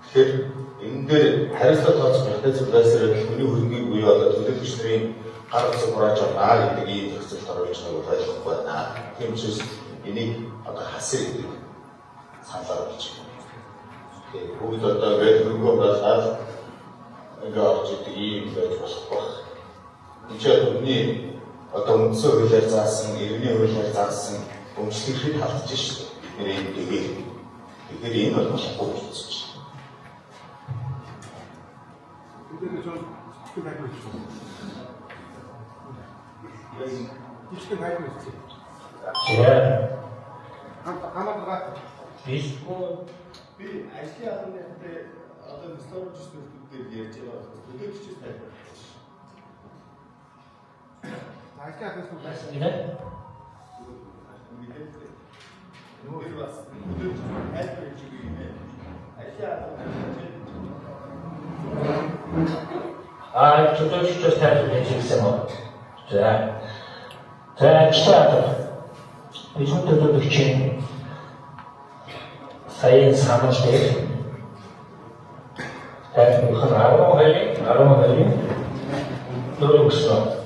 Тэгэхээр энэ дээр харьцуулах тооцох хэрэгтэй зүйл байсаар хүний хөрөнгийг буюу одоо төлөөлөгч нарын гар утсыг хурааж авнаа гэдэг ийм зохицуулалт оруулж байгааг ойлгохгүй байна. Тийм учраас энийг одоо хасъя гэдэг саналаар болж байна. Тэгээд бүгд одоо хөрөнгөө болоод ингээ орж идэг ийм байж болохгүй. Энэ ч хүний одоо үндсэн хуулиар заасан, иргэний хуулиар заасан өмчлөгийг халтж шүү дээ. Бидний энэ дэгээр. Тэгэхээр энэ бол болохгүй гэж үзэж байна. Иштэй хайр үзье. За. Хамаагаар бишгүй Би ажлын албаны одоо нислорч нөхдөд ярьж байгаа төлөөлөгч тань. ажлын албаны байсан. нэ? Нөгөө бас төлөөлөгч айлбар хийж байгаа юм. Ажлын албаны төлөөлөгчөөс тайлбар хийсэн юм. За ажлаа бидний төлөөлөгчийн саяын санал дээр тайлбарлах 12 төлөөлөгч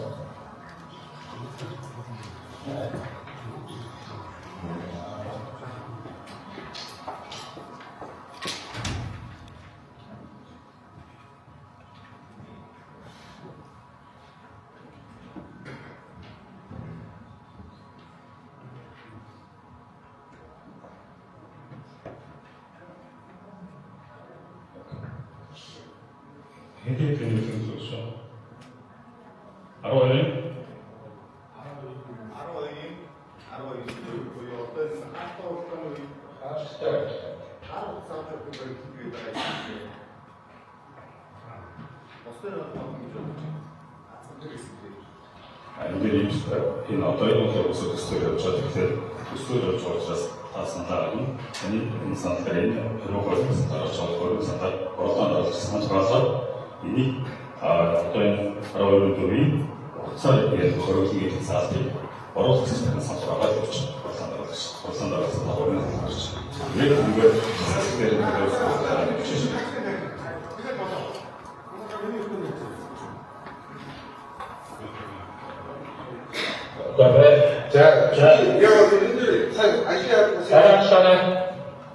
Хэдий төлөвлөсөн зүйлс. 12 буюу одоо энэ хаалттай уралдааны үед хаалттай 10 сар хүртэл байдаг байгаа. Бостой болох гэж бодож байна. энэ одоо энэ үсэг төсөл явж байгаа. Тэгэхээр төсөл явж байгаа учраас та саналаа авна. Энэ санал дээр хэрэг болсон тааш байгаа санал уралдаанд орсон санал энийг одоо энэ 12 төрийн хугацаар яг хөрөглөгийг хэлсэн. Оруулах гэсэн санал байгаа гэж байна. Уралдаанд орсон тагуурын хэлж байна. Яг ингээд сэсгээр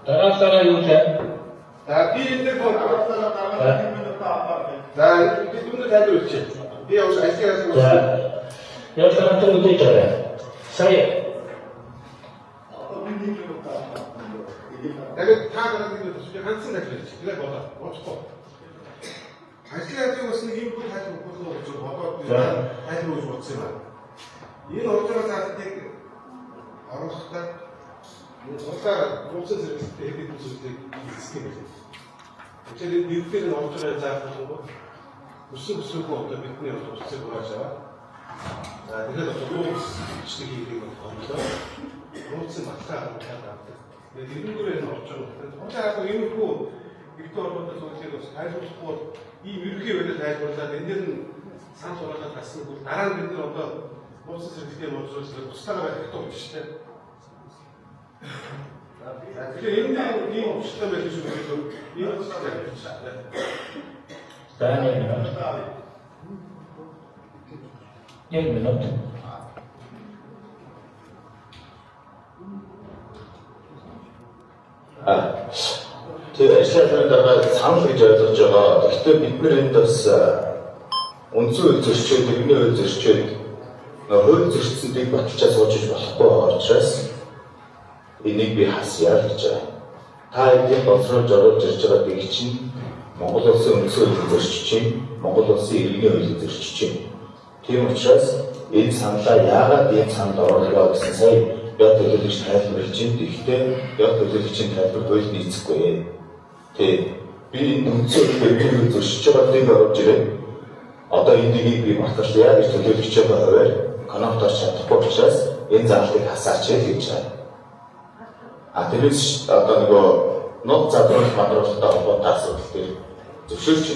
дараалалаа юу вэ? За би энэ дээр дараалалаа За бид өндөр тайлбарлаж байна. Би явж ажлын За яаж гарантаа үдээж байгаа. Сая тэгээд та гараад нэг төсвийг ганцхан тайлбарлаж. Тэгээд болоо. Боцохгүй. Ажлын ядлын бас нэг юм бүх тайлбарлах гэж бодоод тайлбарлаж бодсон юм байна. Энэ орчроо заалтыг оруулахдаа уусаа нууцсан зэрэгтэй хэдийн төсөлтийг хийх юм байна. Тэгэхээр нэгдгээр нь орчроо заалтыг өсөв одоо бидний тусцыг хурааж аваа. За тэгэхээр одоо нууцчдыг хийх юм болоо. Нууцын батлаа авдаг. Тэгээд нэгдгээр нь орчроо. Уусаа энэ хүү ирдэ орнуудаас үлдээд бас тайлбарлахгүй ийм ерөнхий байдлаар тайлбарлаад энэ дэр нь сан сураалаад тасна бол дараа нь бид нар одоо нууцсан зэрэгтэй боловсруулах тусдаа байх хэрэгтэй юм шүү дээ. Тэгэхээр энэ ийм өвчлөлтэй байх шүү дээ. Ийм өвчлөлтэй байх шүү дээ. Нэг минут. Тэр ажлын дараа санал гэж ойлгож байгаа. Гэхдээ бид нар энд бас үндсэн үйл зөрчил, иргэний үйл зөрчил, хууль зөрчсөндийг баталчаа суужиж болохгүй байгаа учраас энийг би хасъя гэж байна. Та эдийн боловсруулж оруулж ирж байгаа дэг чинь Монгол улсын үндсэн үйл зөрчил, Монгол улсын иргэний үйл зөрчил. Тийм учраас энэ саналаа яагаад энэ санд оруулаа гэсэн сая яа төлөвлөгч тайлбарлаж байна. Гэхдээ яа төлөвлөгчийн тайлбар хууль нийцэхгүй. Тэг би энэ үндсэн үйл зөрчиж байгаа дэг оруулж ирээ. Одоо энийг би батлая гэж төлөвлөж байгаа хуваар конопторч чадахгүй учраас энэ заалтыг хасаач гэж байна. Тэрээс одоо нөгөө нот задруулах мандруулалттай холбоотой асуудал дээр зөвшөөрч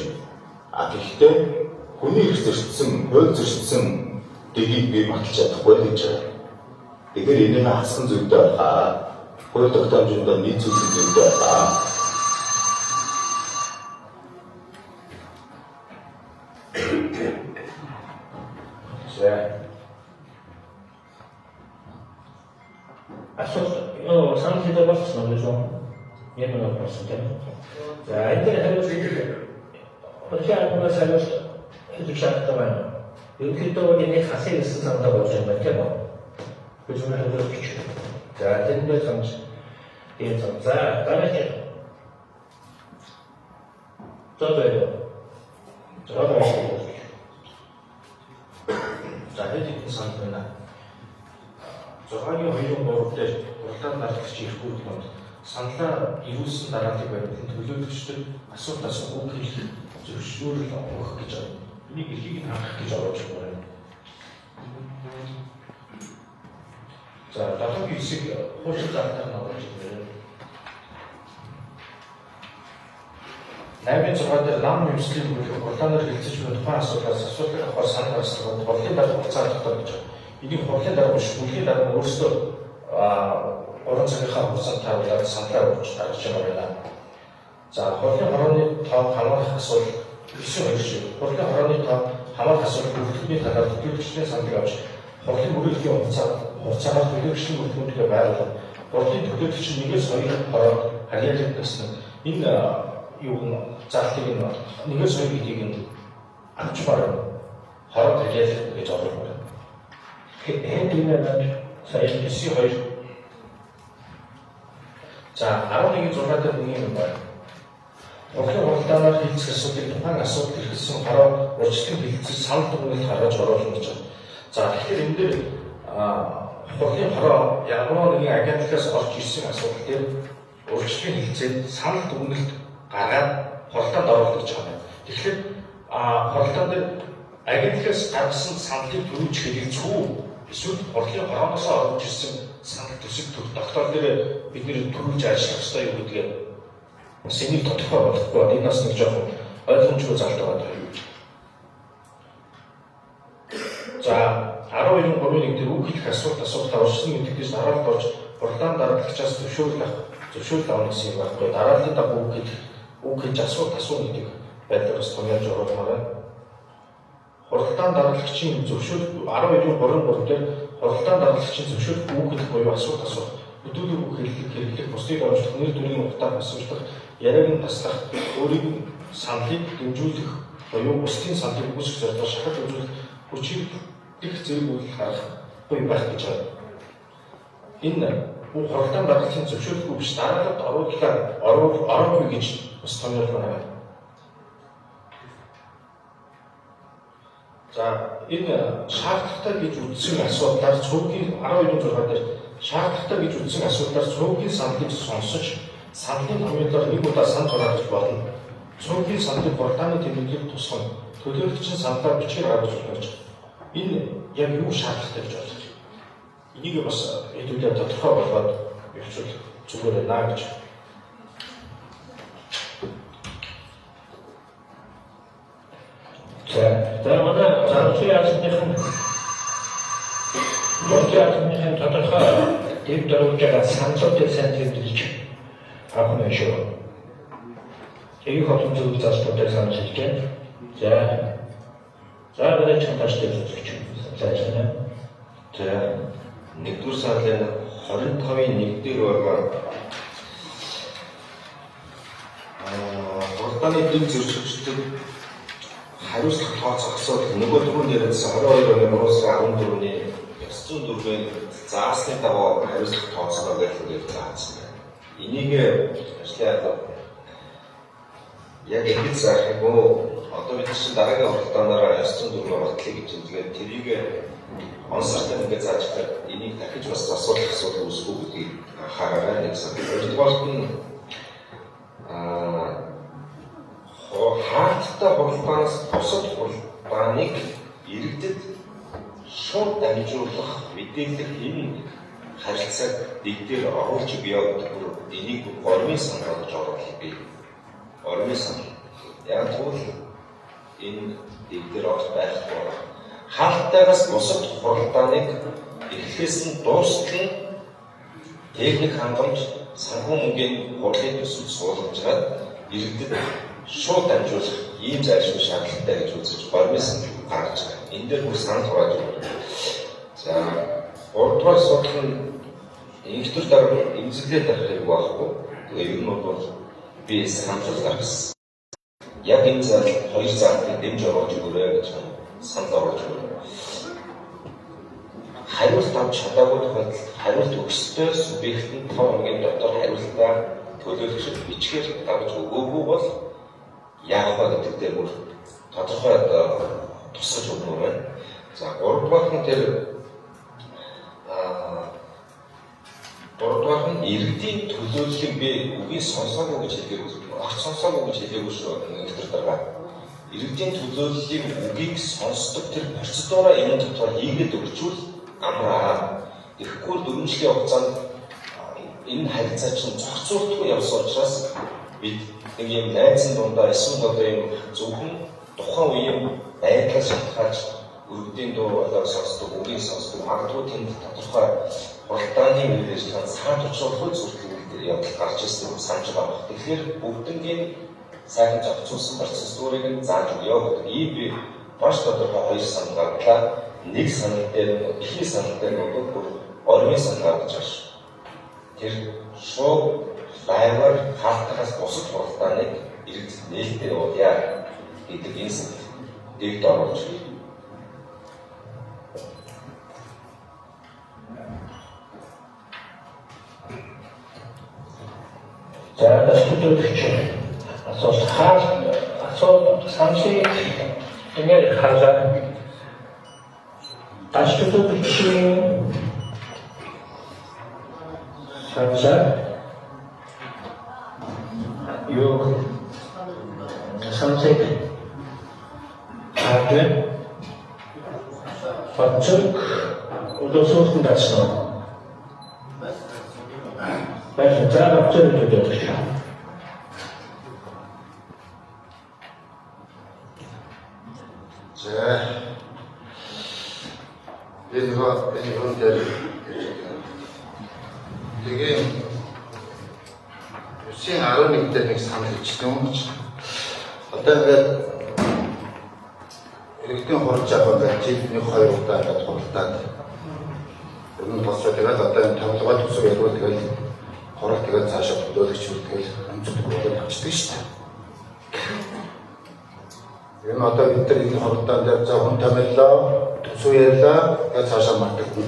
байна. Гэхдээ хүний эрх зөрчсөн, хууль зөрчсөн дэгийг би баталж чадахгүй гэж байна. Тэгэхээр энийг хасах зүйтэй байгаа. Хууль тогтоомжинд нийцүүлэх зүйтэй байгаа. Асуулт санал хийдэг болсон юм шүү. Яг нэг болсон тийм. За энэ хариулт хөлөөр хариулт хийх шаардлагатай байна. Ерөнхийдөө энэ хасыг гэсэн саналтай болж байна тийм үү? Бид зөвхөн хариулт хийх. За тэндээ санаж энэ за дараагийн зөвөө за хэдийн санал байна. 6-гийн 2-3 дээр уралдаан дарагч ирэхгүй юм. Саналаа ирүүлсэн дарааллыг баримтлан төлөөлөгчдөд асуулт асуух үг хэлэх зөвшөөрөл өгөх гэж байна. Энийг эрхийг нь хангах гэж орж байна. За дараагийн хэсэг хуучин залтаар нь орж ирнэ. 8-6 дээр нам нэмслийн уралдаанаар хэлцэж буй тухайн асуудлаас асуултыг авах санал гаргасан хурлын дарга хугацаа тогтоох гэж байна. Энийг хурлын дарга биш, бүлгийн дарга өөрсдөө 3 цагийнхаа хугацаанд тавуулаад саналаа өгч гаргаж байгаа байна. За хурлын хорооны тоо хамаарах асуудал 9-2 шиг. Хурлын хорооны тоо хамаарах асуудал бүртгэгчний талаар төлөвлөгчний саналыг авч хурлын мөрөдлийн хугацаагаар төлөвлөгчний бүртгэгчдээ байгуулах. Хурлын төлөвлөгч нэгээс 2 хороо харьяалал гэсэн энэ юу залтыг нэгээс 2 гэдгийг нь авч барна. Хороо харьяалал гэж оруулах байна. Хэдийнээр сая 9-2 за 11-6 дээр нэг юм байна. Хурлын уралдаанаар хэлцэх асуудлыг тухайн асуудал хэрэгсэн хороо урьдчилан хэлцэж санал дүгнэлт гаргаж оруулах гэж байна. За тэгэхээр энэ дээр хурлын хороо ямар нэгэн агентлагаас орж ирсэн асуудал дээр урьдчилан хэлцээд санал дүгнэлт гаргаад хурлаанд оруулах гэж байна. Тэгэхээр хурлаан дээр агентлагаас гаргасан саналыг төрүүлж хэлэлцүү эсвэл хурлын хорооноос орж ирсэн санал төсөв тогтоол дээр бид нэр төрүүлж ажиллах ёстой юу гэдгийг бас энийг тодорхой болгохгүй энэ бас нэг жоохон ойлгомжгүй залт байгаа юм. За 12-3-1 дээр үг хэлэх асуулт авсан гэдэгтээс дараалт болж хурлаан дараагчаас зөвшөөрөл авах гэсэн юм байхгүй. Дарааллын дагуу үг хэлж асуулт асуух гэдэг байдлаар бас томьёолж оруулмаар байна. Хурлаан дараагчийн зөвшөөрөл 12-3 дээр хурлаан дараагчийн зөвшөөрөл үг хэлэх буюу асуулт асуух, хөдөлгөөн үг хэлэх, бусдыг амжилт нэр төрийн утгаар асуулах, яриаг нь таслах, өөрийг саналыг дэмжүүлэх буюу бусдын саналыг үүсгэх зорилгоор шахаж үзүүлэх хүчийг их зэрэг үйл харахгүй байх гэж байна. Энэ бүх хуралдаан байгууллагын зөвшөөрлөхгүй биш дараагаад ороогүй гэж бас томьёолмоор байна. За энэ шаардлагатай гэж үзсэн асуудлаар цөөхөн 12.6 дээр шаардлагатай гэж үзсэн асуудлаар цөөхөн саналыг сонсож саналын томьёолоор нэг удаа санал гаргаж болно. Цөөхөн саналыг хуралдааны тэмдэглэлд тусган төлөөлөгчийн саналаар бичгээр гаргаж болно. Энэ яг юу шаардлагатай гэж бодож байна. Энийг бас хэдүүлээ тодорхой болгоод явуул зүгээр наа гэж. За манай зарчмын яалтныхан тодорхой дэв дөрвөж саналуудыг сайн тэмдэглэж авах нь шүү. Энийг хотын зөв зарчмуудыг санаж хэлж байна. За бид чамташ тэмдэглэж байна. За 1-р сарын 25-ны 1-р оргоор хуралдааны дэв зөрчилдөг хариуцлага тооцох асуудал нөгөө түрүүнд яриадсан 22 оны Мөрөөсрийн 14-ний 904-ийн заасны дагуу хариуцлага тооцоно гэж заасан байна. Энийг ажлаа яг ингэж заах юм уу? Одоо бид чинь дараагийн хуралдаанаараа 904 батлыг гэж хэлгээд тэрийг онцлогтой ингээд зааж байгаа. Энийг дахиж бас асуудал үүсгүү гэдгийг анхаараарай. Нэгсэн. Хоёрдугаарт нь хаалттай хуралдаанаас бусад хуралдааныг иргэдэд шууд дамжуулах мэдээлэл энэ харилцааг дэвтэр оруулж бий явуулдаг. Энийг ормын санал гэж оруулах бий. Ормын санал. Яг тэгвэл энэ дэвтэр орж байхгүй. Хаалттайгаас бусад хуралдааныг эхлээс нь дуустал техник хангамж санхүү мөнгөний хурлын төсөл суулгажгаад иргэдэд шууд дамжуулах ийм зайлшгүй шаардлагатай гэж үзэж баримт санал гаргаж байгаа. Энэ дээр бүр санал хурааж байна. За 3-р асуудал нь инженер дарга эмзэглээд авах хэрэг байхгүй. Тэгээ ер нь бол би санал гаргасан. Яг энэ зал 2 заалтыг дэмж оруулж өгөөрэй гэж санал оруулж өгöö. Хариулт авч чадаагүй тохиолдолд хариулт өгсөй субъектэнд 5 хоногийн дотор хариултаа төлөөлөгчд бичгээр давж өгөөгүй бол яах вэ гэдэг дээр бүр тодорхой тусгаж өгнө байна. За 3-р нь тэр 3-р нь иргэдийн төлөөллийг би үгийг сонсоогүй гэж хэлгээгүй. Огт сонсоогүй гэж хэлгээгүй шүү. Нэгдэр дараа. Иргэдийн төлөөллийг үгийг сонсдог тэр процедураа энэ дотор хийгээд өгчүүл амраа. Тэгэхгүй 4 жилийн хугацаанд энэ харилцаа чинь зохицуултгүй явсан учраас бид нэг юм найзын дундаа эсвэл одоо юм зөвхөн тухайн үеийн байдлаас шалтгаалж өргөдийн дуу болоод сонсдог, үгийг сонсдог, магадгүй тэнд тодорхой хуралдааны үйлдвэрлэж цаанд очруулах зүйлүүд явдал гарч ирсэн юм санаж байгаа. Тэгэхээр бүгднгийн сайхан зохицуулсан процедурыг нь зааж өгөө гэдэг. Ийм би маш тодорхой 2 санал гаргалаа. Нэг санал дээр ихний санал дээр нөгөө ормын санал гаргаж байгаа шүү. Тэр шууд лайваар хаалтаас бусад хуралдааныг иргэдэд нээлттэй явуулъя гэдэг энэ дэвт оруулж байна. За төлөөлөгч асуулт саналыг ингээд хараад төлөөлөгчийн саналаа юу саналыг хараад батцыг удаашлуулсан дасна. Баярлалаа. За батцыг төлөөлөгч. За энэ дээр тэгээ үсгийн 11 дээр нэг санал хийчихсэн юм чи. Одоо ингээд иргэдийн хурж авах гэж жилд 1-2 удаа ингээд хуралдаад ер нь босоо тэгээд одоо энэ тоглогоо төсөв ярил тэгээд хурал тэгээд цаашаа төлөөлөгч үр тэгээд амжилт өгөх болчихдог шүү дээ. Энэ одоо бид нар энэ хуралдаан дээр за хүн томиллоо, төсөв ярьлаа, гэж цаашаа мартагдана.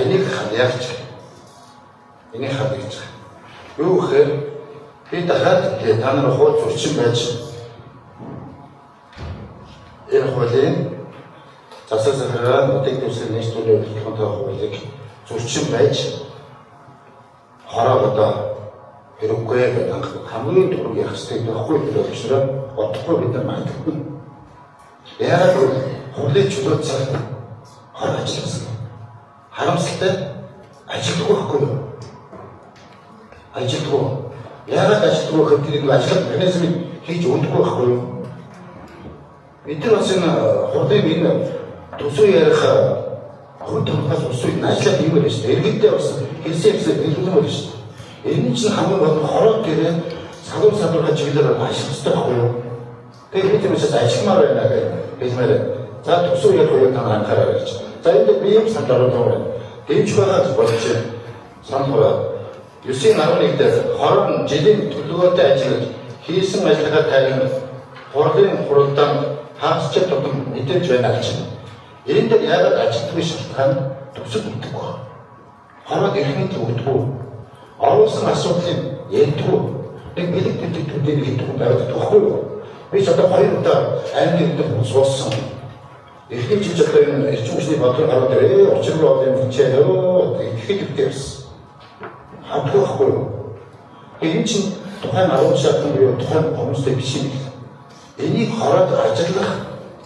Энийг хадгалж. Энийг хадгалж. Юу гэхээр би дахиад та нар хууль зөрчин байж энэ хуулийн засаг захиргаа бүтээх дэвсгэр нийслэлийн хөдөлгөөнтэй хуулийг зөрчин байж хороо одоо хэрэггүй гэдэг хамгийн түрүү ярих хэрэгтэй байхгүй болохоор бодохгүй бид нар мартагдана. Яг л хуулийн чөлөө цагт хор ажилласан. Харамсалтай ажилтгүй байхгүй юу? Ажилтгүй. Яагаад ажилтгүй гэхээр тэр нэг ажлын механизмыг хийж өгдөггүй байхгүй юу? Бид нар бас энэ хуулийн энэ төсөв ярих хууль төрхөөс усыг ажиллаад юм байна шүү дээ. Иргэдээ бас хэлсэн хэлбэл байна шүү дээ. Энэ чинь хамгийн гол хороо гэрээ садуур чиглэлээр ажиллах хэрэгтэй байхгүй юу? Тэгээд бид юмшаас ажилламаар байна гэж хэлмээр. За төсөв ярих уу та анхаараа гэж. За энэ би юм санал оруулаад дэмж байгаа болж санал 9-11 дээр хорон жилийн төлөвлөгөөтэй ажиллаж хийсэн ажиллагаа тайлбар хурлын хуралдаанд хаасч тутам мэдээж байна гэж. Энэ дээр яагаад ажилтны шалтгаан төсөв өгдөггүй. Хороод эрхний өгдөггүй. Оруулсан асуудлыг ярьдаггүй. Нэг бэлэг тэмдэг төдийг хийдэггүй байгаад байхгүй юу? Би ч одоо 2 удаа аймгийн дэвтэр сууссан. Эхний жил одоо энэ эрчим хүчний бодлого гараад ирээ. Учиргүй бол юм хичээлөө ихэд өвдөрс. Хавдахгүй юу? Энэ чинь тухайн 10 шатны буюу тухайн хүмүүстэй биш юм. Энийг хороод ажиллах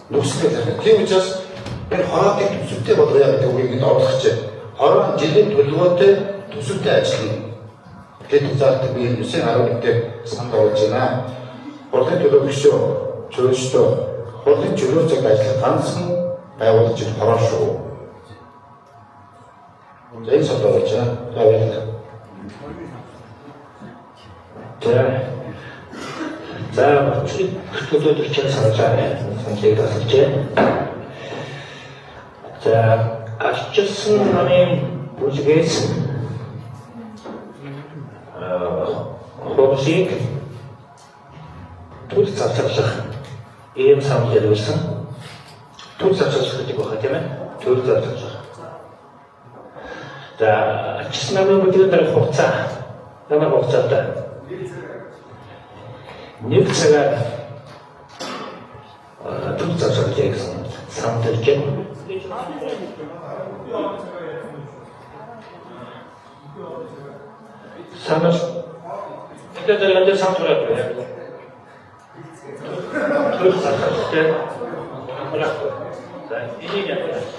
нөхцөл байна. Тийм учраас энэ хороодыг төсөвтэй болгоё гэдэг үгийг оруулах чинь хорон жилийн төлөвлөгөөтэй төсөвтэй ажиллана. Гэтэл заалтыг би 9-11 дээр санал оруулж байна. Хурлын төлөөлөгчөө чөлөөчдөө хурлын чөлөө цагт ажиллах ганцхан байгуулагч хороо шүү. Энэ санал оруулж байна. За төлөөлөгч санаж байгаа саналыг асууж байна. За арчилсан намын бүжгээс хөрсийг төл зарцуулах ийм санал явуулсан. Төл зарцуулах гэдэг байна тийм ээ. Төл зарцуулах. За арчилсан намын бүжгээр хугацаа ямар хугацаатай? Нэг цагаар төл зарцуулах гэсэн санал төрж байна. Санал тэгээд энэ санал байна. Төл зарцуулах за энийг яах вэ?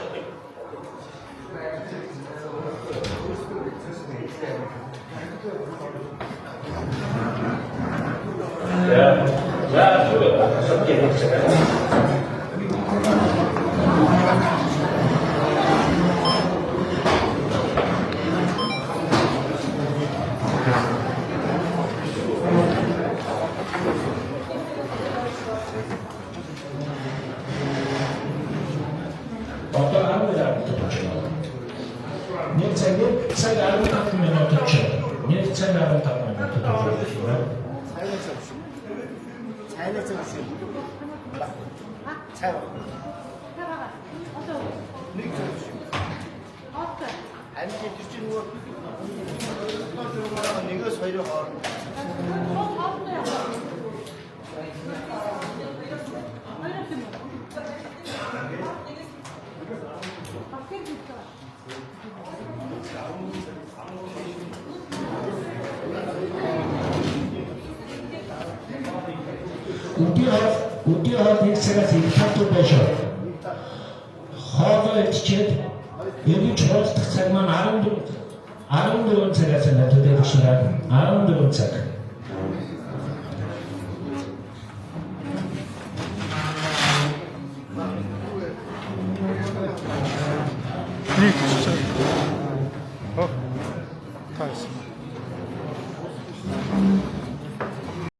Үдийн хоол нэг цагаас их татвар байж байна. Хоолой идчихэд эргэж хуралдах цаг маань 14 цагаас төлөвлөж байна. 14 цаг.